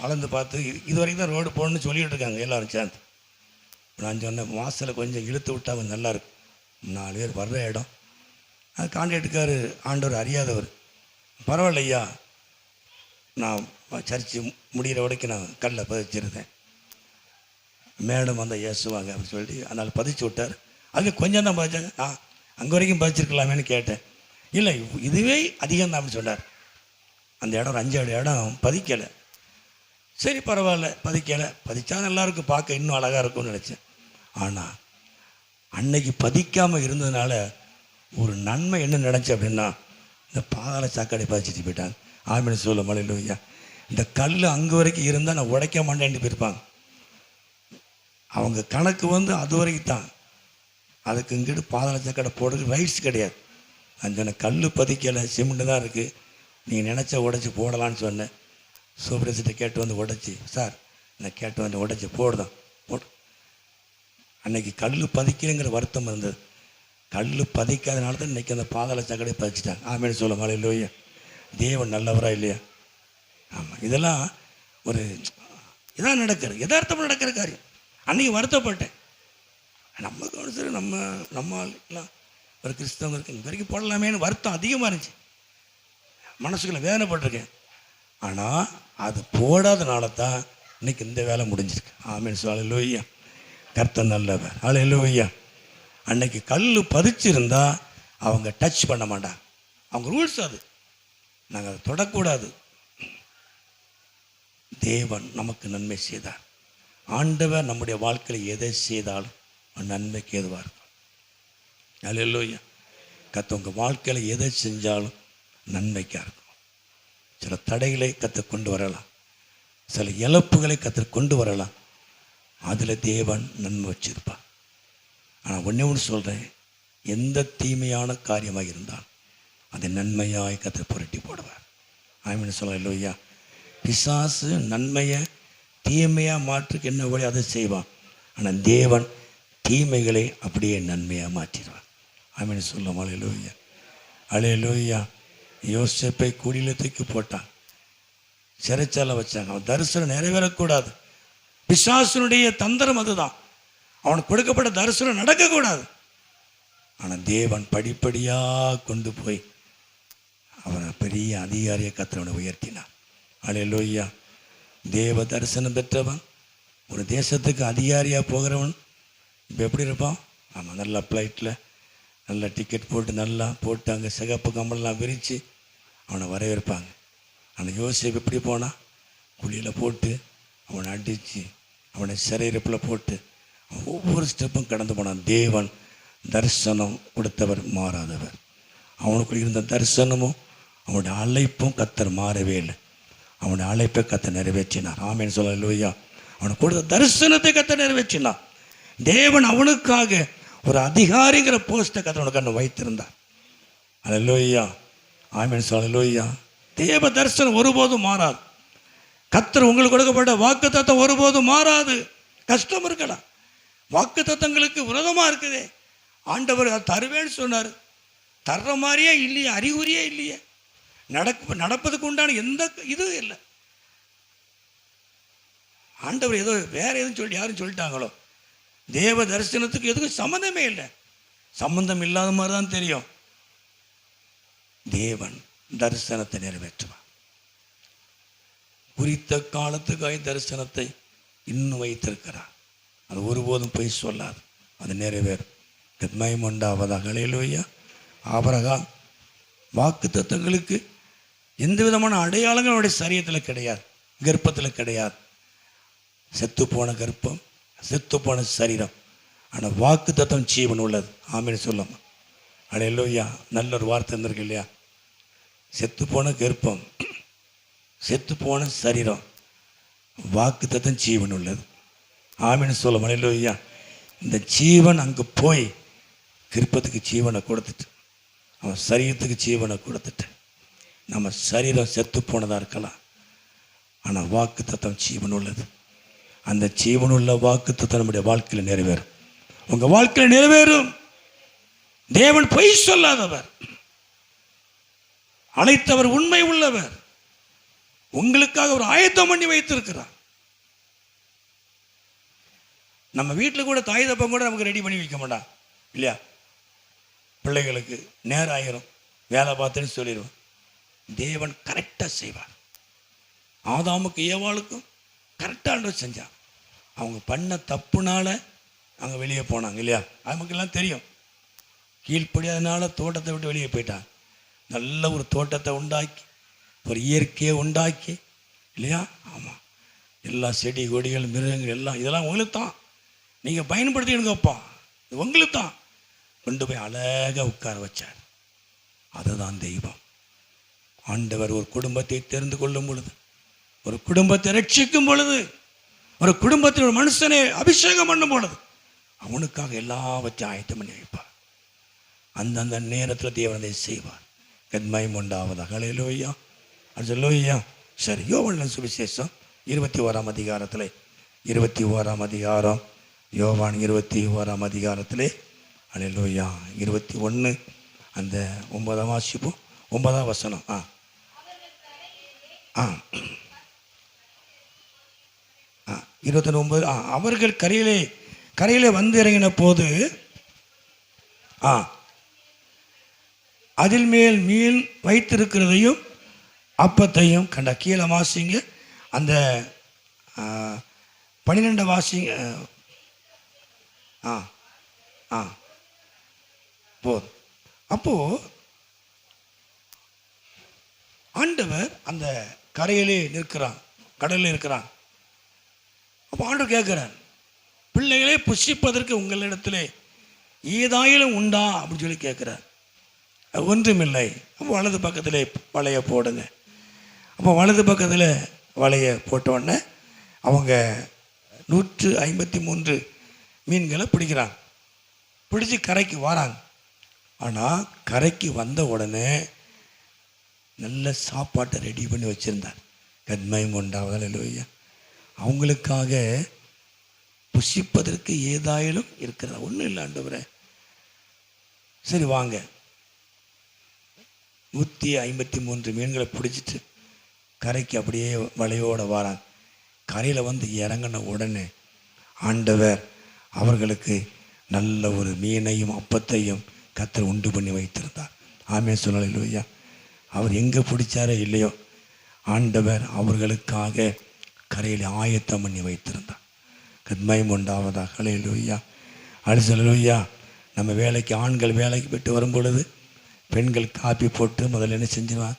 அளந்து பார்த்து இது வரைக்கும் தான் ரோடு போடணும்னு சொல்லிகிட்டு இருக்காங்க எல்லோரும் சேர்ந்து. நான் சொன்னேன், வாசலை கொஞ்சம் இழுத்து விட்டால் கொஞ்சம் நல்லாயிருக்கும். 4 பேர் வர்ற இடம். அது கான்ட்ராக்டுக்கார் ஆண்டவர் அறியாதவர். பரவாயில்லையா, நான் சர்ச்சு முடிகிற வரைக்கும் நான் கல்லை பதிச்சிருந்தேன், மேடம் வந்தால் ஏசுவாங்க அப்படின்னு சொல்லிட்டு அதனால் பதிச்சு விட்டார். அது கொஞ்சம் தான் பதிச்சாங்க. நான் அங்கே வரைக்கும் பதிச்சிருக்கலாமேன்னு கேட்டேன். இல்லை இதுவே அதிகம் தான் அப்படின்னு சொன்னார். அந்த இடம் 5 இடம் பதிக்கலை. சரி பரவாயில்ல, பதிக்கலை. பதிச்சா நல்லாயிருக்கும், பார்க்க இன்னும் அழகாக இருக்கும்னு நினச்சேன். ஆனால் அன்னைக்கு பதிக்காமல் இருந்ததுனால ஒரு நன்மை என்ன நினச்சி அப்படின்னா, இந்த பாதாள சாக்கடை பதிச்சுட்டு போயிட்டாங்க. ஆமீன் சொல்ல அல்லேலூயா. இந்த கல் அங்கே வரைக்கும் இருந்தால் நான் உடைக்க மாட்டேன்ட்டு போயிருப்பாங்க. அவங்க கணக்கு அது வரைக்கும் தான். அதுக்கு இங்கிட்டு பாதாள சாக்கடை போடுறதுக்கு ரைட்ஸ் கிடையாது. நான் சொன்னேன், கல் பதிக்கலை, சிமெண்ட்டு தான் இருக்குது, நீங்கள் நினச்சா உடைச்சி போடலான்னு சொன்னேன். சூப்பரேசிட்ட கேட்டு வந்து உடைச்சி, சார் நான் கேட்டு வந்து உடைச்சி போடுதான் போடு. அன்னைக்கு கல் பதிக்கலைங்கிற வருத்தம் இருந்தது. கல் பதிக்காதனால தான் இன்றைக்கி அந்த பாதாள சாக்கடையை பதிச்சிட்டாங்க. ஆமேன்னு சொல்ல அல்லேலூயா. தேவன் நல்லவரா இல்லையா? ஆமாம், இதெல்லாம் ஒரு இதான் நடக்கிறது, யதார்த்தமாக நடக்கிற காரியம். அன்றைக்கி வருத்தப்பட்டேன். நம்ம கவனிச்சு நம்ம எல்லாம் ஒரு கிறிஸ்தவம் இருக்கு, இது வரைக்கும் போடலாமேன்னு வருத்தம் அதிகமாக இருந்துச்சு. மனசுக்குள்ள வேதனைப்பட்டிருக்கேன். ஆனால் அது போடாதனால தான் இன்னைக்கு இந்த வேலை முடிஞ்சிருக்கு. ஆமீன் சொல்ல அல்லேலூயா. கர்த்தர் நல்லவர் அல்லேலூயா. அன்னைக்கு கல் பதிச்சிருந்தா அவங்க டச் பண்ண மாட்டாங்க. அவங்க ரூல்ஸ் அது, நாங்கள் அதை தொடக்கூடாது. தேவன் நமக்கு நன்மை செய்தார். ஆண்டவர் நம்முடைய வாழ்க்கையில் எதை செய்தாலும் நன்மைக்கு ஏதுவாக இருக்கும். அல்லேலூயா. கர்த்தர் உங்கள் வாழ்க்கையில் எதை செஞ்சாலும் நன்மைக்காக இருக்கும். சில தடைகளை கர்த்தர் கொண்டு வரலாம், சில இழப்புகளை கர்த்தர் கொண்டு வரலாம். அதில் தேவன் நன்மை வச்சிருப்பார். ஆனால் ஒன்று சொல்கிறேன், எந்த தீமையான காரியமாக இருந்தால் அதை நன்மையாய் கர்த்தர் புரட்டி போடுவார். ஆமீன் சொல்ல அல்லேலூயா. பிசாசு நன்மையை தீமையாக மாற்றுக்கு என்ன வழி அதை செய்வான். ஆனால் தேவன் தீமைகளை அப்படியே நன்மையாக மாற்றிடுவார். ஆமீன் சொல்ல அல்லேலூயா. அல்லேலூயா. யோசேப்பை குழியில் தூக்கி போட்டான், சிறைச்சாலை வச்சாங்க. அவன் தரிசனம் நிறைவேறக்கூடாது. பிசாசனுடைய தந்திரம் அதுதான். அவனுக்கு கொடுக்கப்பட்ட தரிசனம் நடக்கக்கூடாது. ஆனால் தேவன் படிப்படியாக கொண்டு போய் அவனை பெரிய அதிகாரியை கர்த்தர் உயர்த்தினார். அல்லேலூயா. தேவ தரிசனம் பெற்றவன், ஒரு தேசத்துக்கு அதிகாரியாக போகிறவன் இப்போ எப்படி இருப்பான்? ஆமாம், நல்லா ஃப்ளைட்டில் நல்லா டிக்கெட் போட்டு நல்லா போட்டு அங்கே சிகப்பு கம்பளெலாம் விரித்து அவனை வரவேற்பாங்க. ஆனால் யோசேப்பு எப்படி போனான்? குழியில் போட்டு அவனை அடித்து அவனை சிறையிருப்பில் போட்டு அவன் ஒவ்வொரு ஸ்டெப்பும் கடந்து போனான். தேவன் தரிசனம் கொடுத்தவர் மாறாதவர். அவனுக்குள்ள இருந்த தரிசனமும் அவனுடைய அழைப்பும் கர்த்தர் மாறவே இல்லை. அவனுடைய அழைப்பை கர்த்தர் நிறைவேற்றினார். ஆமென் சொல்ல அல்லேலூயா. அவனுக்கு கொடுத்த தரிசனத்தை கர்த்தர் நிறைவேற்றினார். தேவன் அவனுக்காக ஒரு அதிகாரிங்கிற போஸ்ட்டை கர்த்தர் அவனுக்கு வைத்திருந்தார். அல்லேலூயா. ஆமென் சொல்ல அல்லேலூயா. தேவ தரிசனம் ஒருபோதும் மாறாது. கர்த்தர் உங்களுக்கு கொடுக்கப்பட்ட வாக்குத்தத்தம் ஒருபோதும் மாறாது. கஷ்டம் இருக்கலாம், வாக்குத்தத்தங்களுக்கு விரோதமாக இருக்குதே, ஆண்டவர் தருவேன்னு சொன்னார், தர்ற மாதிரியே இல்லையே, அறிகுறியே இல்லையே, நடப்பதுக்கு உண்டான எந்த இதுவும் இல்லை. ஆண்டவர் ஏதோ வேற எதுவும் சொல்லி யாரும் சொல்லிட்டாங்களோ. தேவ தரிசனத்துக்கு எதுக்கும் சம்மந்தமே இல்லை. சம்பந்தம் இல்லாத மாதிரி தான் தெரியும். தேவன் தரிசனத்தை நிறைவேற்றுவார். குறித்த காலத்துக்காக தரிசனத்தை இன்னும் வைத்திருக்கிறார். அது ஒருபோதும் போய் சொல்லாது, அது நிறைவேறும். மகிமை உண்டாவதாக. அல்லேலூயா. ஆபிரகாம் வாக்குத்தத்தங்களுக்கு எந்த விதமான அடையாளங்கள் அவருடைய சரீரத்தில் கிடையாது, கர்ப்பத்தில் கிடையாது. செத்து போன கர்ப்பம், செத்து போன சரீரம், ஆனால் வாக்குத்தத்தம் ஜீவன் உள்ளது. ஆமென் சொல்லுமா. அல்லேலூயா. நல்ல ஒரு வார்த்தை இருந்திருக்கு இல்லையா? செத்து போன கர்ப்பம், செத்து போன சரீரம், வாக்குத்தத்தம் ஜீவன் உள்ளது. ஆமென் சொல்லும். அல்லேலூயா. இந்த ஜீவன் அங்கே போய் கர்ப்பத்துக்கு ஜீவனை கொடுத்துட்டு, அவன் சரீரத்துக்கு ஜீவனை கொடுத்துட்டு, நம்ம சரீரம் செத்து போனதாக இருக்கலாம், ஆனால் வாக்குத்தத்தம் ஜீவன் உள்ளது. அந்த ஜீவனுள்ள வாக்குத்தத்தம் நம்முடைய வாழ்க்கையில் நிறைவேறும். உங்கள் வாழ்க்கையில் நிறைவேறும். தேவன் பொய் சொல்லாதவர், அழைத்தவர் உண்மை உள்ளவர், உங்களுக்காக ஒரு ஆயத்தம் பண்ணி வைத்திருக்கிறார். நம்ம வீட்டில் கூட தாய் தப்பம் கூட நமக்கு ரெடி பண்ணி வைக்க மாட்டான் இல்லையா? பிள்ளைகளுக்கு நேரம் ஆயிரும், வேலை பார்த்துன்னு சொல்லிடுவோம். தேவன் கரெக்டாக செய்வார். ஆதாமுக்கு ஏவாளுக்கும் கரெக்டாக செஞ்சான். அவங்க பண்ண தப்புனால அவங்க வெளியே போனாங்க இல்லையா? நமக்கெல்லாம் தெரியும். கீழ்ப்படியாதனால தோட்டத்தை விட்டு வெளியே போயிட்டாங்க. நல்ல ஒரு தோட்டத்தை உண்டாக்கி, ஒரு இயற்கையை உண்டாக்கி இல்லையா? ஆமாம், எல்லா செடி கொடிகள் மிருகங்கள் எல்லாம் இதெல்லாம் உங்களுக்கு தான், நீங்கள் பயன்படுத்திடுங்கப்பா, இது உங்களுக்கு தான். கொண்டு போய் அழகாக உட்கார வச்சார். அதுதான் தெய்வம். ஆண்டவர் ஒரு குடும்பத்தை தெரிந்து கொள்ளும் பொழுது, ஒரு குடும்பத்தை ரட்சிக்கும் பொழுது, ஒரு குடும்பத்தில் ஒரு மனுஷனை அபிஷேகம் பண்ணும் பொழுது, அவனுக்காக எல்லாவற்றையும் ஆயத்தம் பண்ணி வைப்பார். அந்தந்த நேரத்தில் தேவனை செய்வார். மகிமை உண்டாவதாக. அல்லேலூயா. அல்லேலூயா. சரி, யோவான் சுவிசேஷம் 21ஆம் அதிகாரத்தில், 21ஆம் அதிகாரம், யோவான் 21ஆம் அதிகாரத்திலே, அல்லேலூயா, 21 அந்த 9ஆம் வாசிப்போம், 9ஆம் வசனம். ஆ 29. அவர்கள் கரையிலே வந்து இறங்கின போது அதில் மேல் மீன் வைத்திருக்கிறதையும் அப்பத்தையும் கண்ட. கீழே வாசிங்க, அந்த 12 வாசிங்க. போதும். அப்போ ஆண்டவர் அந்த கரையிலே நிற்கிறான், கடலில் இருக்கிறான். அப்போ ஆண்டவர் கேட்கிறார், பிள்ளைகளே புசிப்பதற்கு உங்களிடத்திலே ஏதாயிலும் உண்டா அப்படின்னு சொல்லி கேட்குறார். ஒன்றுமில்லை. அப்போ வலது பக்கத்தில் வலையை போடுங்க. அப்போ வலது பக்கத்தில் வலையை போட்டோடனே அவங்க 153 மீன்களை பிடிக்கிறாங்க. பிடிச்சி கரைக்கு வராங்க. ஆனால் கரைக்கு வந்த உடனே நல்ல சாப்பாட்டை ரெடி பண்ணி வச்சுருந்தார். மகிமை உண்டாவதால். அல்லேலூயா. அவங்களுக்காக புசிப்பதற்கு ஏதாயிலும் இருக்கிறதா? ஒன்றும் இல்லை ஆண்டவரே. சரி வாங்க. 153 மீன்களை பிடிச்சிட்டு கரைக்கு அப்படியே வலையோடு வராங்க. கரையில் வந்து இறங்கின உடனே ஆண்டவர் அவர்களுக்கு நல்ல ஒரு மீனையும் அப்பத்தையும் கர்த்தர் உண்டு பண்ணி வைத்திருந்தார். ஆமென் சொல்லலாம். அல்லேலூயா. அவர் எங்கே பிடிச்சாரோ இல்லையோ, ஆண்டவர் அவர்களுக்காக கரையில் ஆயத்தம் பண்ணி வைத்திருந்தார். மகிமை உண்டாவதாக. அல்லேலூயா. அல்லேலூயா. நம்ம வேலைக்கு, ஆண்கள் வேலைக்கு போய்ட்டு வரும் பொழுது பெண்கள் காப்பி போட்டு முதல்ல என்ன செஞ்சுருவாங்க,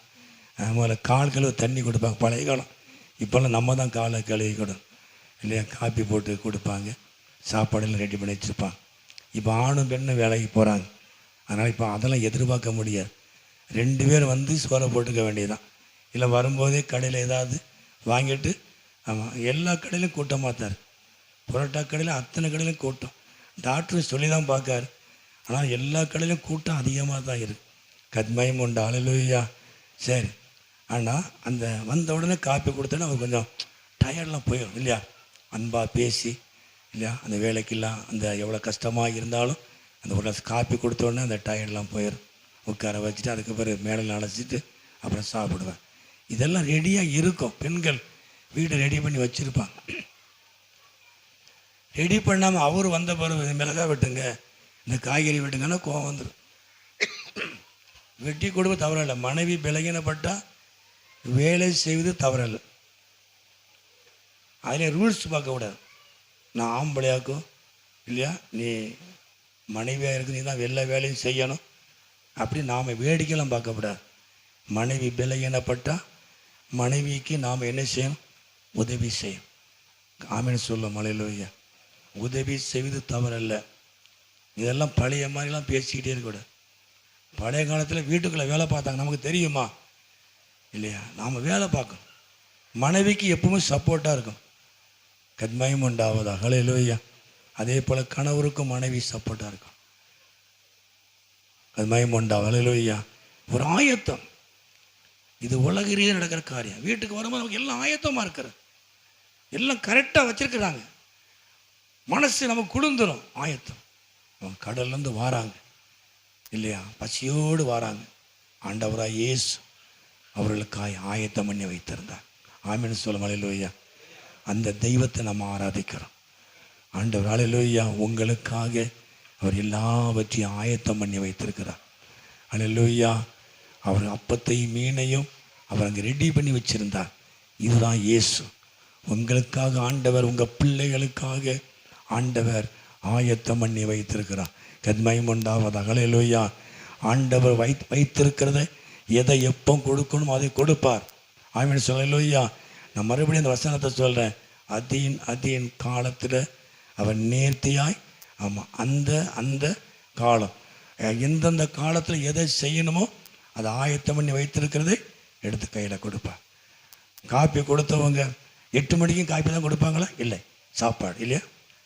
முதல்ல கால் கழுவு தண்ணி கொடுப்பாங்க. பழைய காலம் இப்போல்லாம் நம்ம தான் காலை கழுவிக்கணும் இல்லையா, காப்பி போட்டு கொடுப்பாங்க, சாப்பாடெல்லாம் ரெடி பண்ணி வச்சுருப்பாங்க. இப்போ ஆணும் பெண்ணும் வேலைக்கு போகிறாங்க. அதனால் இப்போ அதெல்லாம் எதிர்பார்க்க முடியாது. 2 பேர் வந்து சோறை போட்டுக்க வேண்டியதுதான். இல்லை வரும்போதே கடையில் ஏதாவது வாங்கிட்டு, ஆமாம் எல்லா கடையிலும் கூட்டமாக தான் இருக்குது. புரோட்டா கடையில் அத்தனை கடையிலும் கூட்டம். டாக்டர் சொல்லி தான் பார்க்காரு, ஆனால் எல்லா கடையிலும் கூட்டம் அதிகமாக தான் இருக்குது. கத்மயம் உண்டு, அல்லேலூயா. சரி, ஆனால் அந்த வந்த உடனே காப்பி கொடுத்தோன்னா அவர் கொஞ்சம் டயர்டெலாம் போயிடும் இல்லையா, அன்பாக பேசி இல்லையா, அந்த வேலைக்கெல்லாம் அந்த எவ்வளோ கஷ்டமாக இருந்தாலும் அந்த ஒரு கிளாஸ் காப்பி கொடுத்த உடனே அந்த டயர்டெலாம் போயிடும். உட்கார வச்சுட்டு அதுக்கு பிறகு மேடையில் அழைச்சிட்டு அப்புறம் சாப்பிடுவேன். இதெல்லாம் ரெடியாக இருக்கும். பெண்கள் வீடு ரெடி பண்ணி வச்சுருப்பாங்க. ரெடி பண்ணாமல் அவர் வந்த பிறகு மிளகாய் வெட்டுங்க, இந்த காய்கறி வெட்டுங்கன்னா கோவம் வந்துடும். வெட்டி கொடுக்க தவறில்லை, மனைவி பலகீனப்பட்டால் வேலை செய்வது தவறில்லை. அதில் ரூல்ஸ் பார்க்கக்கூடாது. நான் ஆம்பளையாக்கும் இல்லையா, நீ மனைவியாக இருக்கு, நீ தான் எல்லா வேலையும் செய்யணும் அப்படி நாம் வேடிக்கைலாம் பார்க்கக்கூடாது. மனைவி பலகீனப்பட்டால் மனைவிக்கு நாம் என்ன செய்யணும், உதவி செய்யும். ஆமென் சொல்ல மலையிலோய்யா. உதவி செய்வது தவறல்ல. இதெல்லாம் பழைய மாதிரிலாம் பேசிக்கிட்டே இருக்கக்கூடாது. பழைய காலத்தில் வீட்டுக்குள்ளே வேலை பார்த்தாங்க, நமக்கு தெரியுமா இல்லையா, நாம் வேலை பார்க்கணும். மனைவிக்கு எப்பவுமே சப்போர்ட்டாக இருக்கும். கத்மயம் உண்டாவதா, ஹல்லேலூயா. அதே போல் கணவருக்கும் மனைவி சப்போர்ட்டாக இருக்கும். கத்மயம் உண்டாவதா, ஹல்லேலூயா. ஒரு ஆயத்தம், இது உலக ரீதியாக நடக்கிற காரியம். வீட்டுக்கு வரும்போது நமக்கு எல்லாம் ஆயத்தமாக இருக்கிற, எல்லாம் கரெக்டாக வச்சுருக்குறாங்க. மனசு நமக்கு குளிர்ந்துடும். ஆயத்தம். அவங்க கடல்லேருந்து வாராங்க இல்லையா, பசியோடு வாராங்க. ஆண்டவராக இயேசு அவர்களுக்காய் ஆயத்தம் பண்ணி வைத்திருந்தார். ஆமென் சொல்ல மலையிலோய்யா. அந்த தெய்வத்தை நம்ம ஆராதிக்கிறோம். ஆண்டவர் அல்லேலூயா. உங்களுக்காக அவர் எல்லாவற்றையும் ஆயத்தம் பண்ணி வைத்திருக்கிறார். அல்லேலூயா. அவர் அப்பத்தையும் மீனையும் அவர் அங்கே ரெடி பண்ணி வச்சிருந்தார். இதுதான் இயேசு. உங்களுக்காக ஆண்டவர், உங்கள் பிள்ளைகளுக்காக ஆண்டவர் ஆயத்தம் பண்ணி வைத்திருக்கிறார். கத்மயம் உண்டாவதாக, அல்லேலூயா. ஆண்டவர் வைத்திருக்கிறத எதை எப்போ கொடுக்கணும் அதை கொடுப்பார். ஆமென் சொல்ல, அல்லேலூயா. நான் மறுபடியும் அந்த வசனத்தை சொல்கிறேன். அதின் காலத்தில் அவர் நேர்த்தியாய், ஆமாம், அந்த காலம் எந்தெந்த காலத்தில் எதை செய்யணுமோ அதை ஆயத்தம் பண்ணி வைத்திருக்கிறதை எடுத்து கையில் கொடுப்பார். காப்பி கொடுத்தவங்க 8 மணிக்கும் காப்பி தான் கொடுப்பாங்களா? இல்லை, சாப்பாடு இல்லையா.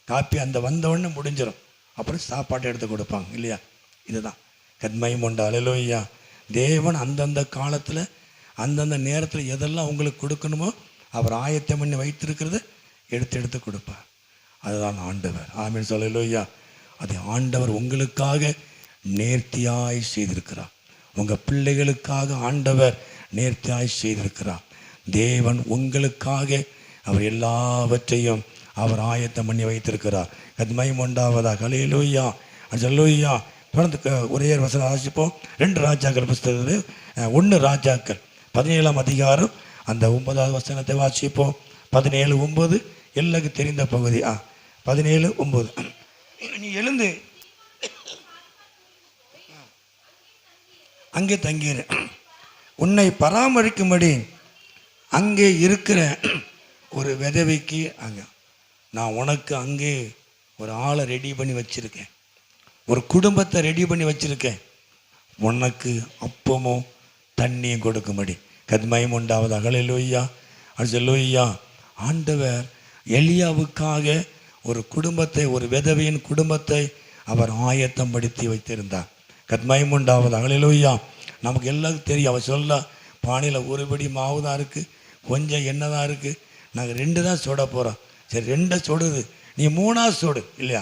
காப்பி அந்த வந்தவொடனே முடிஞ்சிடும், அப்புறம் சாப்பாட்டை எடுத்து கொடுப்பாங்க இல்லையா. இதுதான் கத்மயம் உண்டா, அல்லேலூயா. தேவன் அந்தந்த காலத்தில் அந்தந்த நேரத்தில் எதெல்லாம் உங்களுக்கு கொடுக்கணுமோ அவர் ஆயத்தம் பண்ணி வைத்திருக்கிறத எடுத்து கொடுப்பார். அதுதான் ஆண்டவர். ஆமென் சொல்ல, அல்லேலூயா. அது ஆண்டவர் உங்களுக்காக நேர்த்தியாய் செய்திருக்கிறார். உங்கள் பிள்ளைகளுக்காக ஆண்டவர் நேர்த்தியாய் செய்திருக்கிறார். தேவன் உங்களுக்காக அவர் எல்லாவற்றையும் அவர் ஆயத்தம் பண்ணி வைத்திருக்கிறார். கத்மயம் உண்டாவதாக, அல்லேலூயா. அல்லேலூயா. தொடர்ந்து ஒரே வசனம் வாசிப்போம். 2 ராஜாக்கள் புஸ்தகத்தில் 1 ராஜாக்கள் 17ஆம் அதிகாரம் அந்த 9வது வசனத்தை வாசிப்போம். 17:9 எல்லாருக்கும் தெரிந்த பகுதி. 17:9. நீ எழுந்து அங்கே தங்கிரு, உன்னை பராமரிக்கும்படி அங்கே இருக்கிற ஒரு விதவைக்கு அங்கே நான் உனக்கு அங்கே ஒரு ஆளை ரெடி பண்ணி வச்சுருக்கேன், ஒரு குடும்பத்தை ரெடி பண்ணி வச்சுருக்கேன், உனக்கு அப்பமும் தண்ணியும் கொடுக்கும்படி. கத்மயம் உண்டாவதாக, அல்லேலூயா. அல்லேலூயா. ஆண்டவர் எலியாவுக்காக ஒரு குடும்பத்தை, ஒரு விதவையின் குடும்பத்தை அவர் ஆயத்தம் படுத்தி வைத்திருந்தார். கத்மயம் உண்டாவதாக, அல்லேலூயா. நமக்கு எல்லாருக்கும் தெரியும். அவர் சொல்ல, பானையில் ஒருபடி மாவு தான் இருக்குது, கொஞ்சம் எண்ணெய் தான் இருக்குது, நாங்கள் 2 தான் சுட போகிறோம். சரி, 2 சுடுது, நீ 3ஆவது சுடு இல்லையா.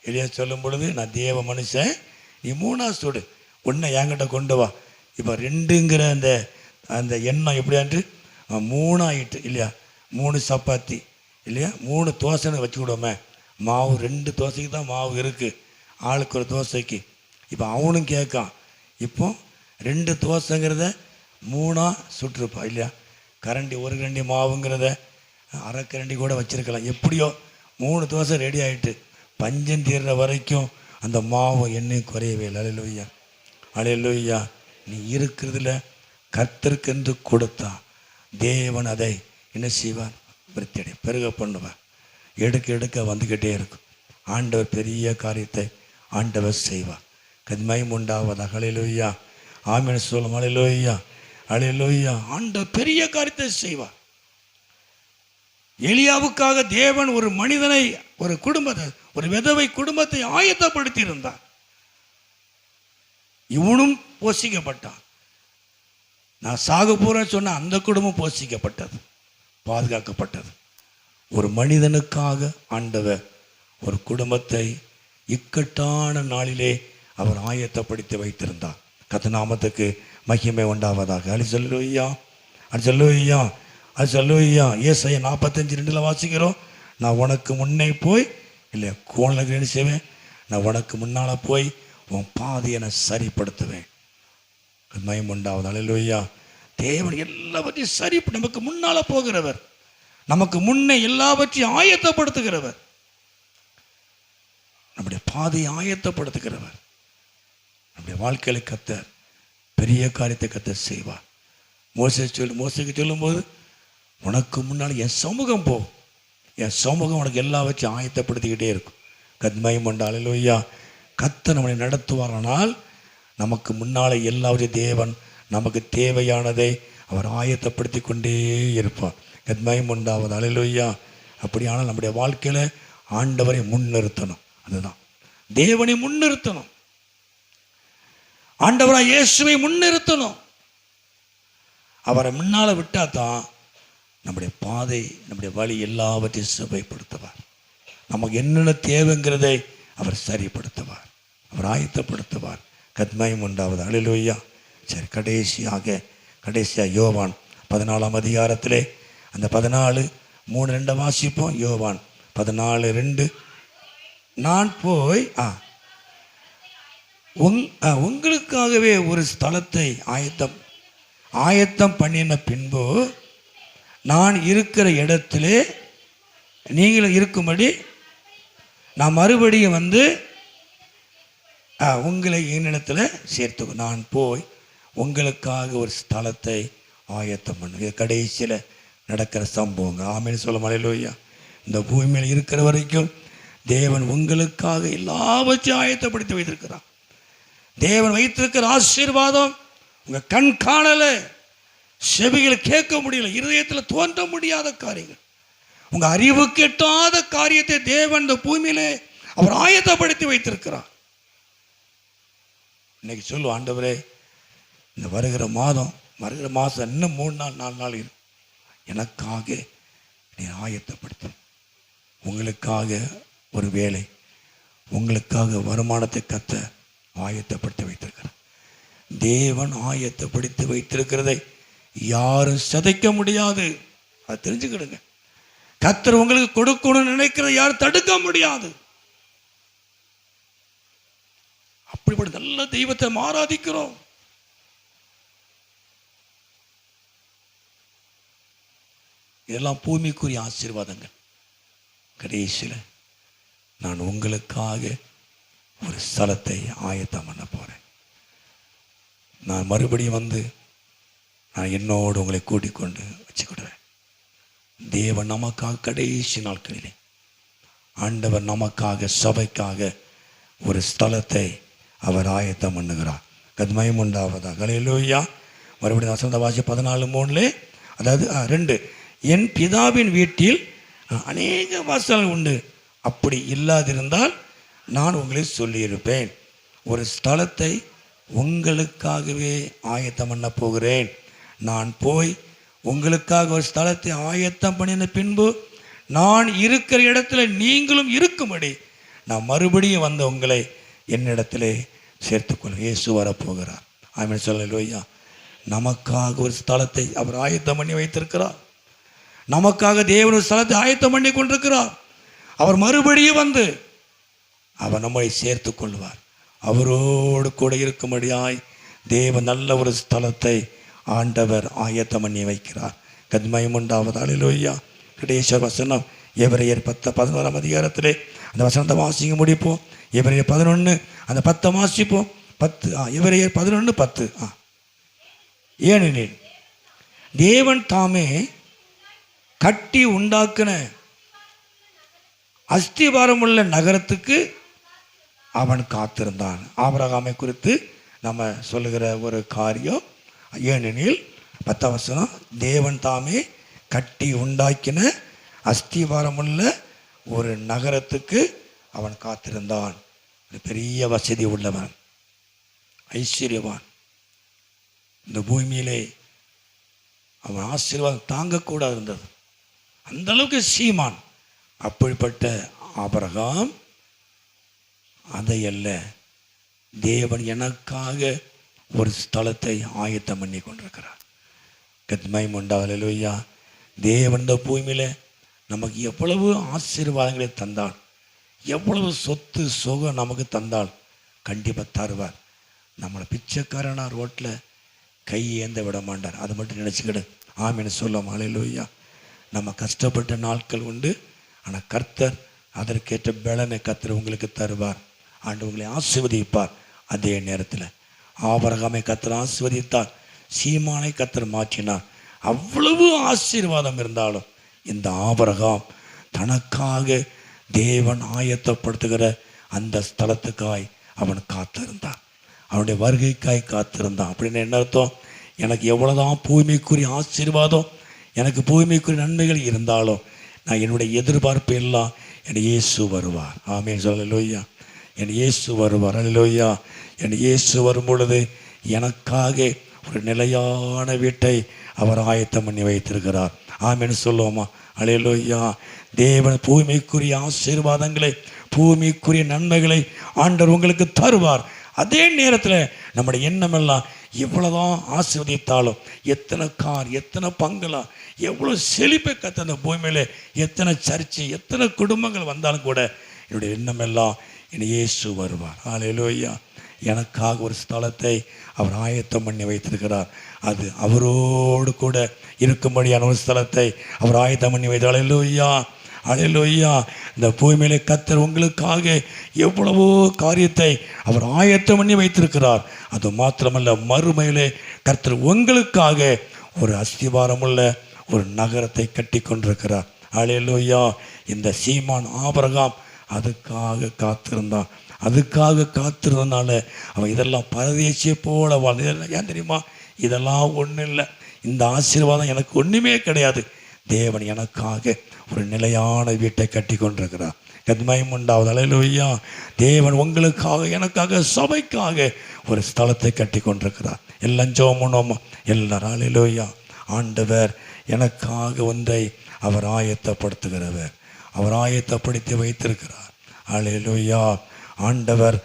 இல்லையா சொல்லும் பொழுது, நான் தேவ மனுஷன், நீ 3ஆவது சுடு, ஒன்றை என்கிட்ட கொண்டு வா. இப்போ 2ங்கிற அந்த எண்ணம் எப்படியான்ட்டு 3 ஆகிட்டு இல்லையா. 3 சப்பாத்தி இல்லையா, 3 தோசைன்னு வச்சுக்கிடுவோமே. மாவு 2 தோசைக்கு தான் மாவு இருக்குது, ஆளுக்கு ஒரு தோசைக்கு. இப்போ அவனும் கேட்கான், இப்போ 2 தோசைங்கிறத 3ஆக சுட்டுருப்பா இல்லையா. கரண்டி 1 கரண்டி மாவுங்கிறத அரை கரண்டி கூட வச்சுருக்கலாம். எப்படியோ 3 தோசை ரெடி ஆகிட்டு பஞ்சம் தீர்ற வரைக்கும் அந்த மாவு எண்ணெய் குறையவே இல்லை. அல்லேலூயா. அல்லேலூயா. நீ இருக்கிறதுல கர்த்தருக்கென்று கொடுத்தா தேவன் அதை என்ன செய்வார்? விருத்தியடை பெருக பண்ணுவார். எடுக்க எடுக்க வந்துக்கிட்டே இருக்கும். ஆண்டவர் பெரிய காரியத்தை ஆண்டவர் செய்வார். கத்மயம் உண்டாவதாக. ஹல்லேலூயா. ஆமென் சொல்லும். ஹல்லேலூயா, ஹல்லேலூயா. ஆண்டவர் பெரிய காரியத்தை செய்வார். எலியாவுக்காக தேவன் ஒரு மனிதனை, ஒரு குடும்பத்தை, ஒரு விதவை குடும்பத்தை ஆயத்தப்படுத்தி இருந்தார். இவனும் போஷிக்கப்பட்டான். நான் சாக போறேன்னு சொன்ன அந்த குடும்பம் போஷிக்கப்பட்டது, பாதுகாக்கப்பட்டது. ஒரு மனிதனுக்காக ஆண்டவர் ஒரு குடும்பத்தை இக்கட்டான நாளிலே அவர் ஆயத்தப்படுத்தி வைத்திருந்தார். கர்த்தநாமத்துக்கு மகிமை உண்டாவதாக. அல்லேலூயா, அல்லேலூயா, அல்லேலூயா. ஏசாயா 45:2 வாசிக்கிறோம். நான் உனக்கு முன்னே போய் இல்லை கோணலுக்கு என்ன செய்வேன்? நான் உனக்கு முன்னால் போய் உன் பாதையை நான் சரிப்படுத்துவேன். மயம் உண்டாவது. அல்லேலூயா. தேவன் எல்லாவற்றையும் சரி, நமக்கு முன்னால் போகிறவர், நமக்கு முன்னே எல்லாவற்றையும் ஆயத்தப்படுத்துகிறவர், நம்முடைய பாதையை ஆயத்தப்படுத்துகிறவர். நம்முடைய வாழ்க்கையில கர்த்தர் பெரிய காரியத்தை கர்த்தர் செய்வார். மோசேக்கு சொல்லும்போது, உனக்கு முன்னால் என் சமூகம் போ, என் சமூகம் உனக்கு எல்லாவற்றையும் ஆயத்தப்படுத்திக்கிட்டே இருக்கும். கத்மயம் உண்டா. அல்லேலூயா. கர்த்தர் நம்மளை நடத்துவாரானால் நமக்கு முன்னாலே எல்லாவற்றையும் தேவன் நமக்கு தேவையானதை அவர் ஆயத்தப்படுத்தி கொண்டே இருப்பார். கத்மயம் உண்டாவது. அல்லேலூயா. அப்படியானால் நம்முடைய வாழ்க்கையில் ஆண்டவரை முன்னிறுத்தணும். அதுதான், தேவனை முன்னிறுத்தணும். ஆண்டவராய் இயேசுவை முன்னிறுத்தணும். அவரை முன்னால் விட்டா தான் நம்முடைய பாதை, நம்முடைய வழி எல்லாவற்றையும் சுவைப்படுத்துவார். நமக்கு என்னென்ன தேவைங்கிறதை அவர் சரிப்படுத்துவார், அவர் ஆயத்தப்படுத்துவார். கத்மயம் உண்டாவது. அல்லேலூயா. சரி, கடைசியாக யோவான் 14ஆம் அதிகாரத்திலே அந்த 14:3 வாசிப்போம். யோவான் 14:2. நான் போய் உங்களுக்காகவே ஒரு ஸ்தலத்தை ஆயத்தம் பண்ணின பின்பு நான் இருக்கிற இடத்திலே நீங்களும் இருக்கும்படி நான் மறுபடியும் வந்து உங்களை என்னிடத்தில் சேர்த்து, நான் போய் உங்களுக்காக ஒரு ஸ்தலத்தை ஆயத்தம் பண்ணு. இது கடைசியில் நடக்கிற சம்பவங்க. ஆமென் சொல்ல. அல்லேலூயா. இந்த பூமியில் இருக்கிற வரைக்கும் தேவன் உங்களுக்காக எல்லாவற்றையும் ஆயத்தப்படுத்தி வைத்திருக்கிறார். தேவன் வைத்திருக்கிற ஆசீர்வாதம் உங்கள் கண் காணலை, செவிகள் கேட்க முடியல, இருதயத்தில் தோன்ற முடியாத காரியங்கள், உங்கள் அறிவுக்கு எட்டாத காரியத்தை தேவன் இந்த பூமியிலே அவர் ஆயத்தப்படுத்தி வைத்திருக்கிறார். இன்னைக்கு சொல்லு, ஆண்டவரே, இந்த வருகிற மாதம் இன்னும் 3 நாள் 4 நாள் எனக்காக நீ ஆயத்தப்படுத்து. உங்களுக்காக ஒரு வேலை, உங்களுக்காக வருமானத்தை கத்த ஆயத்தப்படுத்தி வைத்திருக்கிறார். தேவன் ஆயத்தப்படுத்தி வைத்திருக்கிறதை யாரும் சிதைக்க முடியாது. அதை தெரிஞ்சுக்கிடுங்க. கர்த்தர் உங்களுக்கு கொடுக்கணும்னு நினைக்கிறத யாரும் தடுக்க முடியாது. அப்படிப்பட்ட நல்ல தெய்வத்தை ஆராதிக்கிறோம். இதெல்லாம் பூமிக்குரிய ஆசீர்வாதங்கள். கடைசியில் நான் உங்களுக்காக ஒரு ஸ்தலத்தை ஆயத்தம் பண்ண போறேன். நான் மறுபடியும் வந்து நான் என்னோடு உங்களை கூட்டிக் கொண்டு வச்சுக்கிடுவேன். தேவன் நமக்காக கடைசி நாட்களிலே ஆண்டவர் நமக்காக சபைக்காக ஒரு ஸ்தலத்தை அவர் ஆயத்தம் பண்ணுகிறார். கத்மயம் உண்டாவதாக. அல்லேலூயா. மறுபடியும் வசந்த வாசி 14:3, அதாவது 2, என் பிதாவின் வீட்டில் அநேக வாசல்கள் உண்டு, அப்படி இல்லாதிருந்தால் நான் உங்களை சொல்லியிருப்பேன். ஒரு ஸ்தலத்தை உங்களுக்காகவே ஆயத்தம் பண்ண போகிறேன். நான் போய் உங்களுக்காக ஒரு ஸ்தலத்தை ஆயத்தம் பண்ணின பின்பு நான் இருக்கிற இடத்துல நீங்களும் இருக்கும்படி நான் மறுபடியும் வந்து உங்களை என்னிடத்திலே சேர்த்துக்கொள்ள இயேசு வரப்போகிறார். ஆமென் சொல்லலையா. நமக்காக ஒரு ஸ்தலத்தை அவர் ஆயத்தம் பண்ணி வைத்திருக்கிறார். நமக்காக தேவன் ஒரு ஸ்தலத்தை ஆயத்தம் பண்ணி கொண்டிருக்கிறார். அவர் மறுபடியும் வந்து அவர் நம்மை சேர்த்து கொள்வார். அவரோடு கூட இருக்கும்படியாய் தேவன் நல்ல ஒரு ஸ்தலத்தை ஆண்டவர் ஆயத்தம் பண்ணி வைக்கிறார். கத்மயம் உண்டாவது. அல்லேலூயா. கடைசி வசனம் எபிரேயர் 10:11 அதிகாரத்திலே அந்த வசனத்தை வாசிக்க முடிப்போம். எபிரேயர் 11 அந்த 10 வாசிப்போம். 10 எபிரேயர் 11:10. ஏனெனில் தேவன் தாமே கட்டி உண்டாக்கின அஸ்திபாரமுள்ள நகரத்துக்கு அவன் காத்திருந்தான். ஆபிரகாமை குறித்து நம்ம சொல்லுகிற ஒரு காரியம், ஏனெனில் 10ஆம் வசனம், தேவன் தாமே கட்டி உண்டாக்கின அஸ்திபாரமுள்ள ஒரு நகரத்துக்கு அவன் காத்திருந்தான். பெரிய வசதி உள்ளவன், ஐஸ்வர்யவான். இந்த பூமியிலே அவன் ஆசீர்வாதம் தாங்கக்கூடாது இருந்தது, அந்த அளவுக்கு சீமான். அப்படிப்பட்ட ஆபிரகாம் அதையல்ல, தேவன் எனக்காக ஒரு ஸ்தலத்தை ஆயத்தம் பண்ணி கொண்டிருக்கிறார். கத்மயம் உண்டாகலையா. தேவன் இந்த பூமியில் நமக்கு எவ்வளவு ஆசீர்வாதங்களை தந்தால், எவ்வளவு சொத்து சுகம் நமக்கு தந்தால் கண்டிப்பாக தருவார். நம்மளை பிச்சைக்காரனா ரோட்டில் கை ஏந்த விட மாட்டார். அதை மட்டும் நினச்சிக்கிடு. ஆமீன்னு சொல்லும். ஹல்லேலூயா. நம்ம கஷ்டப்பட்ட நாட்கள் உண்டு, ஆனால் கர்த்தர் அதற்கேற்ற பலனை கர்த்தர் உங்களுக்கு தருவார். ஆண்டு உங்களை ஆசீர்வதிப்பார். அதே நேரத்தில் ஆபிரகாமை கர்த்தர் ஆசீர்வதித்தார், சீமானை கர்த்தர் மாற்றினார். அவ்வளவு ஆசீர்வாதம் இருந்தாலும் இந்த ஆபிரகாம் தனக்காக தேவன் ஆயத்தப்படுத்துகிற அந்த ஸ்தலத்துக்காய் அவன் காத்திருந்தான், அவனுடைய வருகைக்காய் காத்திருந்தான். அப்படின்னு என்ன அர்த்தம்? எனக்கு எவ்வளோதான் பூமிக்குரிய ஆசீர்வாதம், எனக்கு பூமிக்குரிய நன்மைகள் இருந்தாலும் நான் என்னுடைய எதிர்பார்ப்பு எல்லாம் என் இயேசு வருவார். ஆமென் சொல்லலோய்யா. என் இயேசு வருவார். அல்லேலூயா. என் இயேசு வரும் பொழுது எனக்காக ஒரு நிலையான வீட்டை அவர் ஆயத்தம் பண்ணி வைத்திருக்கிறார். ஆமென்னு சொல்லுவோமா? அல்லேலூயா. தேவன் பூமிக்குரிய ஆசீர்வாதங்களை, பூமிக்குரிய நன்மைகளை ஆண்டவர் உங்களுக்கு தருவார். அதே நேரத்தில் நம்முடைய எண்ணமெல்லாம் எவ்வளோதான் ஆசீர்வதித்தாலும், எத்தனை கார், எத்தனை பங்களா, எவ்வளோ செழிப்பை கத்த அந்த பூமியில், எத்தனை சர்ச்சு, எத்தனை குடும்பங்கள் வந்தாலும் கூட என்னுடைய எண்ணமெல்லாம் என் இயேசு வருவார். அல்லேலூயா. எனக்காக ஒரு ஸ்தலத்தை அவர் ஆயத்தம் பண்ணி வைத்திருக்கிறார். அது அவரோடு கூட இருக்கும்படியான ஒரு ஸ்தலத்தை அவர் ஆயத்தம் பண்ணி வைத்தார். அல்லேலூயா. அல்லேலூயா. இந்த பூமியிலே கர்த்தர் உங்களுக்காக எவ்வளவோ காரியத்தை அவர் ஆயத்தம் பண்ணி வைத்திருக்கிறார். அது மாத்திரமல்ல, மறுமையிலே கர்த்தர் உங்களுக்காக ஒரு அஸ்திவாரமுள்ள ஒரு நகரத்தை கட்டி கொண்டிருக்கிறார். அல்லேலூயா. இந்த சீமான் ஆபிரகாம் அதுக்காக காத்திருந்தான். அதுக்காக காத்திருந்தனால அவன் இதெல்லாம் பரதேசியை போல வாழ்ந்தான். ஏன் தெரியுமா? இதெல்லாம் ஒன்றும் இல்லை, இந்த ஆசீர்வாதம் எனக்கு ஒன்றுமே கிடையாது. தேவன் எனக்காக ஒரு நிலையான வீட்டை கட்டி கொண்டிருக்கிறார். கத்மயம் உண்டாவது. அல்லேலூயா. தேவன் உங்களுக்காக, எனக்காக, சபைக்காக ஒரு ஸ்தலத்தை கட்டி கொண்டிருக்கிறார். எல்லாம் ஜெபம் எல்லாரும். அல்லேலூயா. ஆண்டவர் எனக்காக ஒன்றை அவர் ஆயத்தப்படுத்துகிறவர், அவர் ஆயத்தப்படுத்தி வைத்திருக்கிறார். அல்லேலூயா. ஆண்டவர்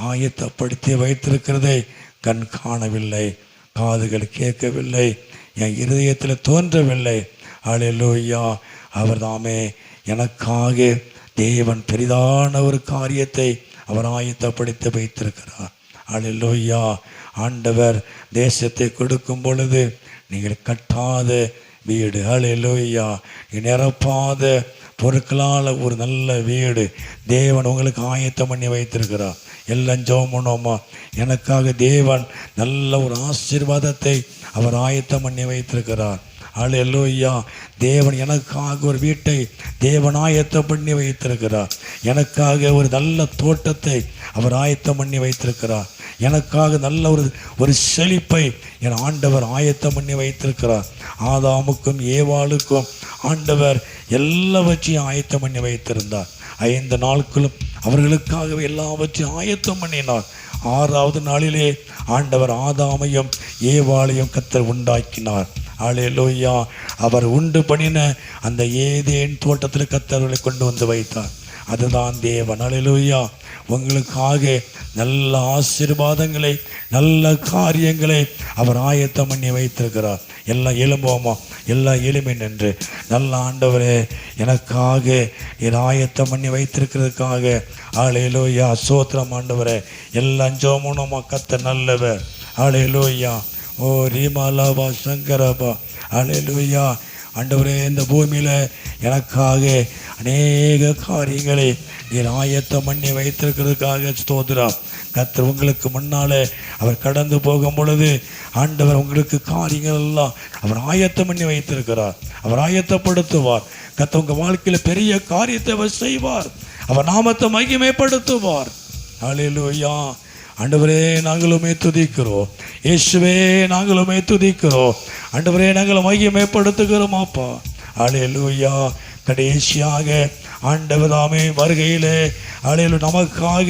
ஆயத்தப்படுத்தி வைத்திருக்கிறதை கண் காணவில்லை, காதுகள் கேட்கவில்லை, என் இருதயத்தில் தோன்றவில்லை. அல்லேலூயா. அவர் தாமே எனக்காக தேவன் பெரிதான ஒரு காரியத்தை அவர் ஆயத்தப்படுத்தி வைத்திருக்கிறார். அல்லேலூயா. ஆண்டவர் தேசத்தை கொடுக்கும் பொழுது நீங்கள் கட்டாத வீடு, அல்லேலூயா, நிரப்பாத பொருட்களால் ஒரு நல்ல வீடு தேவன் உங்களுக்கு ஆயத்தம் பண்ணி வைத்திருக்கிறார். எல்லாம் ஜெபம் பண்ணுவோமா? எனக்காக தேவன் நல்ல ஒரு ஆசீர்வாதத்தை அவர் ஆயத்தம் பண்ணி வைத்திருக்கிறார். அல்லேலூயா. தேவன் எனக்காக ஒரு வீட்டை தேவன் ஆயத்தம் பண்ணி வைத்திருக்கிறார். எனக்காக ஒரு நல்ல தோட்டத்தை அவர் ஆயத்தம் பண்ணி வைத்திருக்கிறார். எனக்காக நல்ல ஒரு செழிப்பை என் ஆண்டவர் ஆயத்தம் பண்ணி வைத்திருக்கிறார். ஆதாமுக்கும் ஏவாளுக்கும் ஆண்டவர் எல்லாவற்றையும் ஆயத்தம் பண்ணி வைத்திருந்தார். 5 நாட்களும் அவர்களுக்காகவே எல்லாவற்றையும் ஆயத்தம் பண்ணினார். 6வது நாளிலே ஆண்டவர் ஆதாமையும் ஏவாளையும் கர்த்தர் உண்டாக்கினார். அல்லேலூயா. அவர் உண்டு பண்ணின அந்த ஏதேன் தோட்டத்தில் கர்த்தர்களை கொண்டு வந்து வைத்தார். அதுதான் தேவன். அல்லேலூயா. உங்களுக்காக நல்ல ஆசீர்வாதங்களை, நல்ல காரியங்களை அவர் ஆயத்தம் பண்ணி வைத்திருக்கிறார். எல்லாம் எழும்போமா? எல்லாம் எளிமை நின்று நல்ல ஆண்டவரே எனக்காக என் ஆயத்தம் பண்ணி வைத்திருக்கிறதுக்காக அல்லேலூயா ஸ்தோத்திரம் ஆண்டவரே. எல்லாம் ஜெபமுனோமா? கர்த்தர் நல்லவர். அல்லேலூயா. ஓ ரீமாலாபா சங்கரபா. அல்லேலூயா. ஆண்டவரே இந்த பூமியில் எனக்காக அநேக காரியங்களை நீர் ஆயத்தம் பண்ணி வைத்திருக்கிறதுக்காக ஸ்தோத்திரம். கர்த்தர் உங்களுக்கு முன்னாலே அவர் கடந்து போகும் பொழுது ஆண்டவர் உங்களுக்கு காரியங்கள் எல்லாம் அவர் ஆயத்தம் பண்ணி வைத்திருக்கிறார். அவர் ஆயத்தப்படுத்துவார். கர்த்தர் உங்கள் வாழ்க்கையில் பெரிய காரியத்தை அவர் செய்வார். அவர் நாமத்தை மகிமைப்படுத்துவார். ஹல்லேலூயா. ஆண்டவரே நாங்களுமே துதிக்கிறோம். இயேசுவே நாங்களுமே துதிக்கிறோம். ஆண்டவரே நாங்கள் மகிமைப்படுத்துகிறோம் அப்பா. ஹல்லேலூயா. கடைசியாக ஆண்டவர் தாமே வருகையிலே ஹல்லேலூயா நமக்காக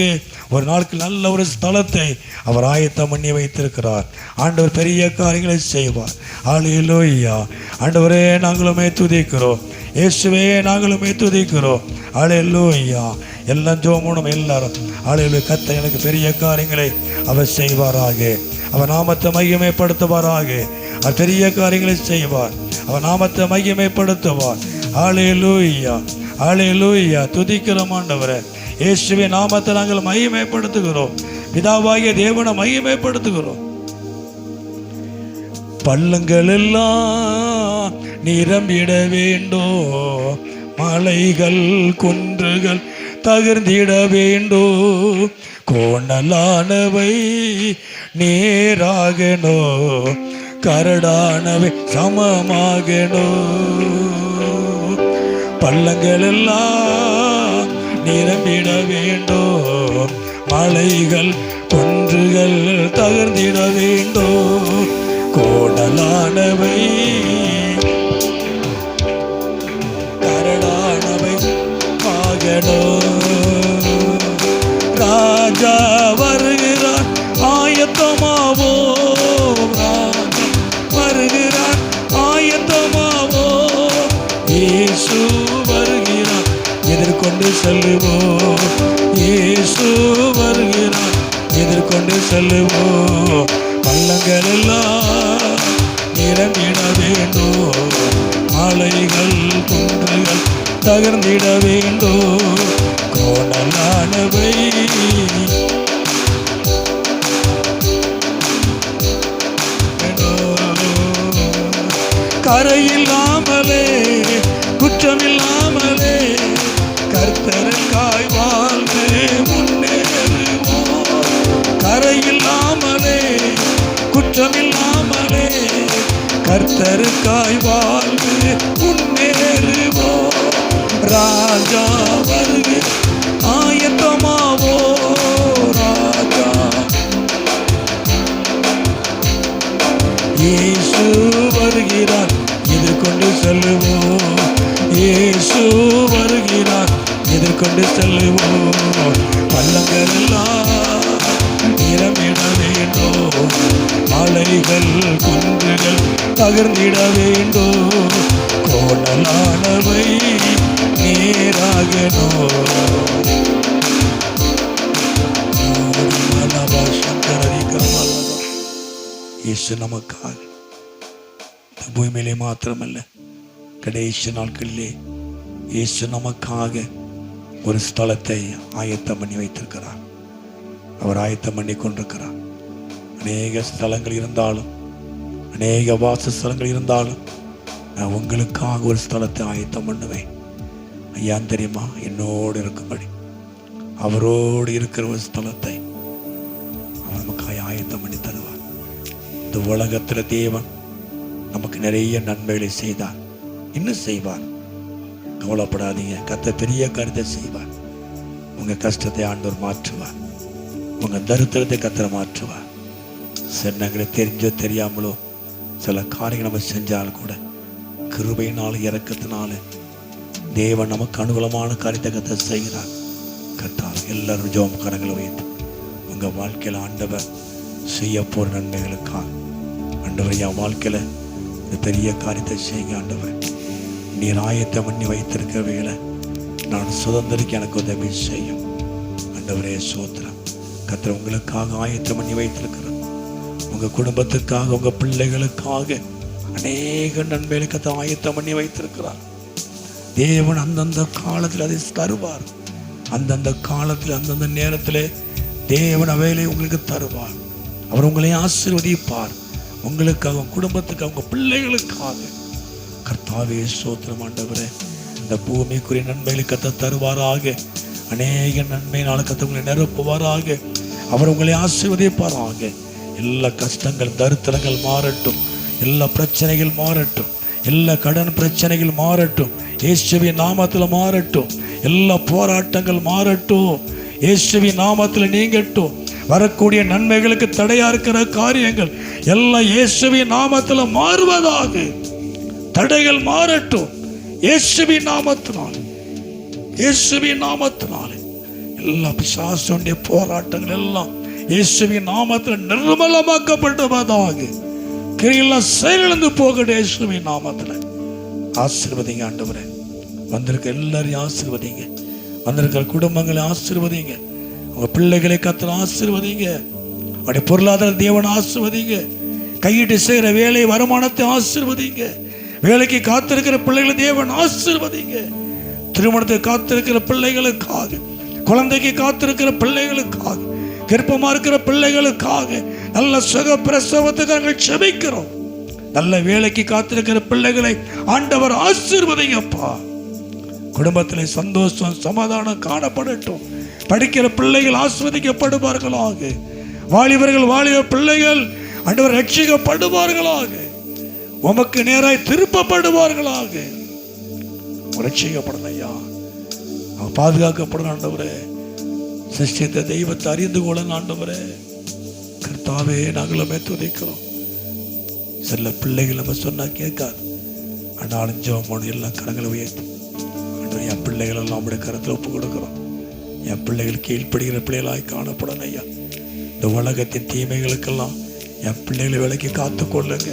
ஒரு நாளுக்கு நல்ல ஒரு ஸ்தலத்தை அவர் ஆயத்தம் பண்ணி வைத்திருக்கிறார். ஆண்டவர் பெரிய காரியங்களை செய்வார். ஹல்லேலூயா. ஆண்டவரே நாங்களுமே துதிக்கிறோம். இயேசுவே நாங்களுமே துதிக்கிறோம். ஹல்லேலூயா. எல்லாம் ஜோமனும் எல்லாரும் ஹல்லேலூயா. கர்த்தர் எனக்கு பெரிய காரியங்களை அவர் செய்வாராக. அவர் நாமத்தை மகிமைப்படுத்துவாராக. அவர் பெரிய காரியங்களை செய்வார். அவர் நாமத்தை மகிமைப்படுத்துவார். ஹல்லேலூயா. ஹல்லேலூயா. துதிக்கிறோம் ஆண்டவரே. இயேசுவே நாமத்தை நாங்கள் மகிமைப்படுத்துகிறோம். பிதாவாகிய தேவனை மகிமைப்படுத்துகிறோம். பள்ளங்கள் எல்லாம் நிரம்பிட வேண்டும், மலைகள் குன்றுகள் தகர்ந்திட வேண்டும், கோணலானவை நேராகனோ, கரடானவை சமமாகனோ. பள்ளங்கள் எல்லாம் நிரம்பிட வேண்டும், மலைகள் குன்றுகள் தகர்ந்திட வேண்டும், கோணலானவை கரடானவை ஆகனோ. ராஜா வருகிறான் ஆயத்தமாவோ, ராஜா வருகிறான் ஆயத்தமாவோ, இயேசு வருகிறான் எதிர்கொண்டு செல்லுவோம், இயேசு வருகிறான் எதிர்கொண்டு செல்லுவோம். பள்ளங்கள் எல்லாம் நிரம்பிட வேண்டும், மலைகள் குன்றுகள் தகர்ந்திட வேண்டும், கோணலானவை கரையில்லாமலே குற்றமில்லாமலே கர்த்தருக்காய் வாழ்ந்து முன்னேறுவோம். கரையில்லாமலே குற்றமில்லாமலே கர்த்தருக்காய் வாழ்ந்து முன்னேறுவோம். ராஜா வருகை ஆயத்தமாவோ, ராஜா இயேசு வருகிறார் எதிர்கொண்டு செல்லுவோம், இயேசு வருகிறார் எதிர்கொண்டு செல்லுவோம். பள்ளங்கள் எல்லாம் நிரம்பிட வேண்டும், மலைகள் குன்றுகள் தகர்ந்திட வேண்டும், கோணலானவை நேராகனோ. இயேசு நமக்காக இந்த பூமியிலே மாத்திரமல்ல, கடைசி நாட்களிலே இயேசு நமக்காக ஒரு ஸ்தலத்தை ஆயத்தம் பண்ணி வைத்திருக்கிறார். அவர் ஆயத்தம் பண்ணி கொண்டிருக்கிறார். அநேக ஸ்தலங்கள் இருந்தாலும், அநேக வாசஸ்தலங்கள் இருந்தாலும், நான் உங்களுக்காக ஒரு ஸ்தலத்தை ஆயத்தம் பண்ணுவேன். ஐயா தெரியுமா, என்னோடு இருக்கும்படி அவரோடு இருக்கிற ஒரு ஸ்தலத்தை அவர் நமக்காக ஆயத்தம் பண்ணி தருவார். இந்த உலகத்தில் தேவன் நமக்கு நிறைய நன்மைகளை செய்தார், இன்னும் செய்வார். கவலைப்படாதீங்க, கர்த்தர் பெரிய காரியத்தை செய்வார். உங்க கஷ்டத்தை ஆண்டவர் மாற்றுவார், உங்க தரித்திரத்தை கர்த்தர் மாற்றுவார். சின்னங்களை தெரிஞ்சோ தெரியாமலோ சில காரியங்கள் நம்ம செஞ்சாலும் கூட கிருபையினால இரக்கத்தினால தேவன் நமக்கு அனுகூலமான காரியத்தை கர்த்தர் செய்கிறார். கர்த்தர் எல்லாரும் ஜெபம் கரங்களை வைத்து உங்க வாழ்க்கையில் ஆண்டவர் செய்ய போற நன்மைகளுக்காக ஆண்டவர் என் வாழ்க்கையில இந்த பெரிய காரியத்தை செய்யுங்க. ஆண்டவர் நீர் ஆயத்தம் பண்ணி வைத்திருக்க வேலை நான் சுதந்திரிக்க எனக்கு உதவி செய்யும். ஆண்டவரே சோத்திரம். கர்த்தர் உங்களுக்காக ஆயத்தம் பண்ணி வைத்திருக்கிறார். உங்க குடும்பத்துக்காக, உங்க பிள்ளைகளுக்காக அநேக நன்மைகளை கர்த்தர் ஆயத்தம் பண்ணி வைத்திருக்கிறார். தேவன் அந்தந்த காலத்தில் அதை தருவார். அந்தந்த காலத்தில் அந்தந்த நேரத்தில் தேவன் அவைகளை உங்களுக்கு தருவார். அவர் உங்களை ஆசீர்வதிப்பார். உங்களுக்காக, உங்க குடும்பத்துக்காக, உங்க பிள்ளைகளுக்காக. கர்த்தாவே சோத்திரம். ஆண்டவரே இந்த பூமிக்குரிய நன்மைகளை கர்த்தர் தருவாராக. அநேக நன்மையினால கர்த்தர் உங்களை நிரப்புவாராக. அவர் உங்களை ஆசீர்வதிப்பாராக. எல்லா கஷ்டங்கள் தரித்திரங்கள் மாறட்டும், எல்லா பிரச்சனைகள் மாறட்டும், எல்லா கடன் பிரச்சனைகள் மாறட்டும், இயேசுவின் நாமத்தில் மாறட்டும். எல்லா போராட்டங்கள் மாறட்டும், இயேசுவின் நாமத்தில் நீங்கட்டும். வரக்கூடிய நன்மைகளுக்கு தடையா இருக்கிற காரியங்கள் எல்லாம் இயேசுவின் நாமத்தில் மாறுவதாக. தடைகள் மாறட்டும் இயேசுவின் நாமத்தினால், இயேசுவின் நாமத்தினாலே. எல்லா பிசாசுடைய போராட்டங்கள் எல்லாம் இயேசுவின் நாமத்தில் நிர்மலமாக்கப்படுவதாக. கிரியெல்லாம் செயலிழந்து போகட்டும் இயேசுவின் நாமத்தில். ஆசீர்வதிங்க ஆண்டவரே. வந்திருக்க எல்லாரையும் ஆசீர்வதிங்க. வந்திருக்கிற குடும்பங்களை ஆசீர்வதிங்க. உங்க பிள்ளைகளை கர்த்தர் ஆசீர்வதிங்க. அவருடைய பொருளாதார தேவன் ஆசீர்வதிங்க. கையிட்டு செய்கிற வேலை வருமானத்தை ஆசீர்வதிங்க. வேலைக்கு காத்திருக்கிற பிள்ளைகளை தேவன் ஆசீர்வதிங்க. திருமணத்தை காத்திருக்கிற பிள்ளைகளுக்காக, குழந்தைக்கு காத்திருக்கிற பிள்ளைகளுக்காக, கர்ப்பமா இருக்கிற பிள்ளைகளுக்காக நல்ல சுக பிரசவத்துக்கு நாங்கள் செபிக்கிறோம். நல்ல வேலைக்கு காத்திருக்கிற பிள்ளைகளை ஆண்டவர் ஆசீர்வதிங்கப்பா. குடும்பத்தில் சந்தோஷம் சமாதானம் காணப்படட்டும். படிக்கிற பிள்ளைகள் ஆசீர்வதிக்கப்படுவார்களாக. வாலிபர்கள் வாலிப பிள்ளைகள் ஆண்டவர் ரட்சிக்கப்படுவார்களாக. உமக்கு நேராய் திருப்பப்படுவார்களாக. ரட்சிக்கப்படணும் ஐயா, அவன் பாதுகாக்கப்படணும் ஆண்டவரே. சிருஷ்டித்த தெய்வத்தை அறிந்து கொள்ளணும் ஆண்டவரே. கர்த்தாவே நாங்களுமே துதிக்கிறோம். சில பிள்ளைகள் நம்ம சொன்னா கேட்காது. ஆனாலும் ஜெபம் எல்லாம் கரங்களை உயர்த்தி என் பிள்ளைகள் எல்லாம் நம்முடைய கரத்தில் ஒப்பு கொடுக்கிறோம். என் பிள்ளைகள் கீழ்ப்படுகிற பிள்ளைகளாய் காணப்படணும் ஐயா. இந்த உலகத்தின் தீமைகளுக்கெல்லாம் என் பிள்ளைகளை விலைக்கு காத்து கொள்ளுங்க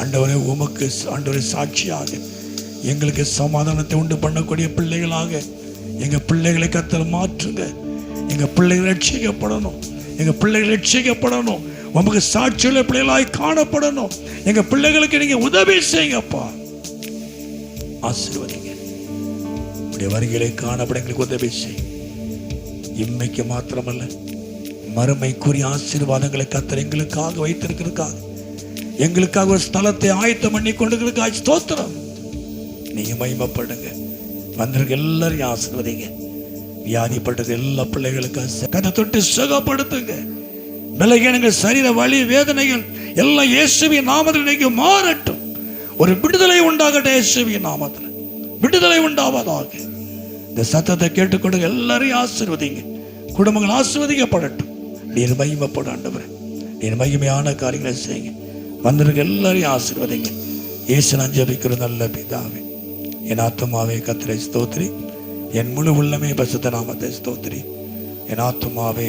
ஆண்டவரே. உமக்கு ஆண்டவரை சாட்சியாக எங்களுக்கு சமாதானத்தை உண்டு பண்ணக்கூடிய பிள்ளைகளாக எங்கள் பிள்ளைகளை கர்த்தர் மாற்றுங்க. எங்கள் பிள்ளைகள் ரட்சிக்கப்படணும். எங்கள் பிள்ளைகள் ரட்சிக்கப்படணும். உமக்கு சாட்சியுள்ள பிள்ளைகளாய் காணப்படணும். எங்கள் பிள்ளைகளுக்கு நீங்கள் உதவி செய்யுங்கப்பா. ஆசீர்வதிங்க. உடைய வருகைகளை காணப்பட எங்களுக்கு உதவி செய்யும். இம்மைக்கு மாத்திரமல்ல, மறுமைக்குரிய ஆசீர்வாதங்களை கர்த்தர் எங்களுக்காக வைத்திருக்கிறதுக்காக, எங்களுக்காக ஒரு ஸ்தலத்தை ஆயத்தம் பண்ணி கொண்டிருக்கிறதுக்காக ஸ்தோத்திரம். நீங்க மகிமைப்படுங்க. வந்திருக்க எல்லாரையும் ஆசீர்வதிங்க. வியாதிப்பட்டது எல்லா பிள்ளைகளுக்கும் கதை தொட்டு சுகப்படுத்துங்க. பலகீனங்கள், சரீர வலி, வேதனைகள் எல்லாம் இயேசுவின் நாமத்தில் இன்னைக்கு மாறட்டும். ஒரு விடுதலை உண்டாகட்டும். இயேசுவின் நாமத்தில் விடுதலை உண்டாவதாக. இந்த சத்தத்தை கேட்டுக்கொண்டு எல்லாரையும் ஆசீர்வதிங்க. குடும்பங்கள் ஆசீர்வதிக்கப்படட்டும். நீர் மகிமைப்படும் ஆண்டவரே. நீர் மகிமையான காரியங்களை செய்யுங்க. வந்திருக்க எல்லாரையும் ஆசீர்வதிங்க. இயேசு நான் ஜெபிக்கிற நல்ல பிதாவே. என் ஆத்துமாவே கர்த்தரை ஸ்தோத்திரி, என் முழு உள்ளமே பரிசுத்த நாமத்தை ஸ்தோத்திரி. என் ஆத்துமாவே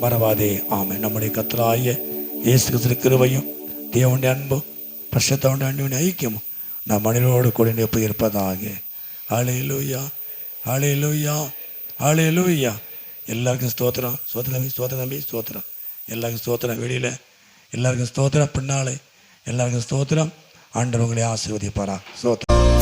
மறவாதே. ஆமென். நம்முடைய கர்த்தராகிய இயேசு கிறிஸ்துவின் கிருபையும் தேவனுடைய அன்பும் பரிசுத்தமுடைய அன்பின் ஐக்கியமும் நம் மனிதனோடு கூட எப்போ இருப்பதாக. ஹல்லேலூயா, ஹல்லேலூயா, ஹல்லேலூயா. எல்லாருக்கும் ஸ்தோத்திரம். ஸ்தோத்திரம், ஸ்தோத்திரம், ஸ்தோத்திரம். எல்லாருக்கும் ஸ்தோத்திரம். வெளியில் எல்லாருக்கும் ஸ்தோத்திரம். பின்னாலே எல்லாருக்கும் ஸ்தோத்திரம். ஆண்டவர் உங்களை ஆசீர்வதிப்பாரா. ஸ்தோத்திரம்.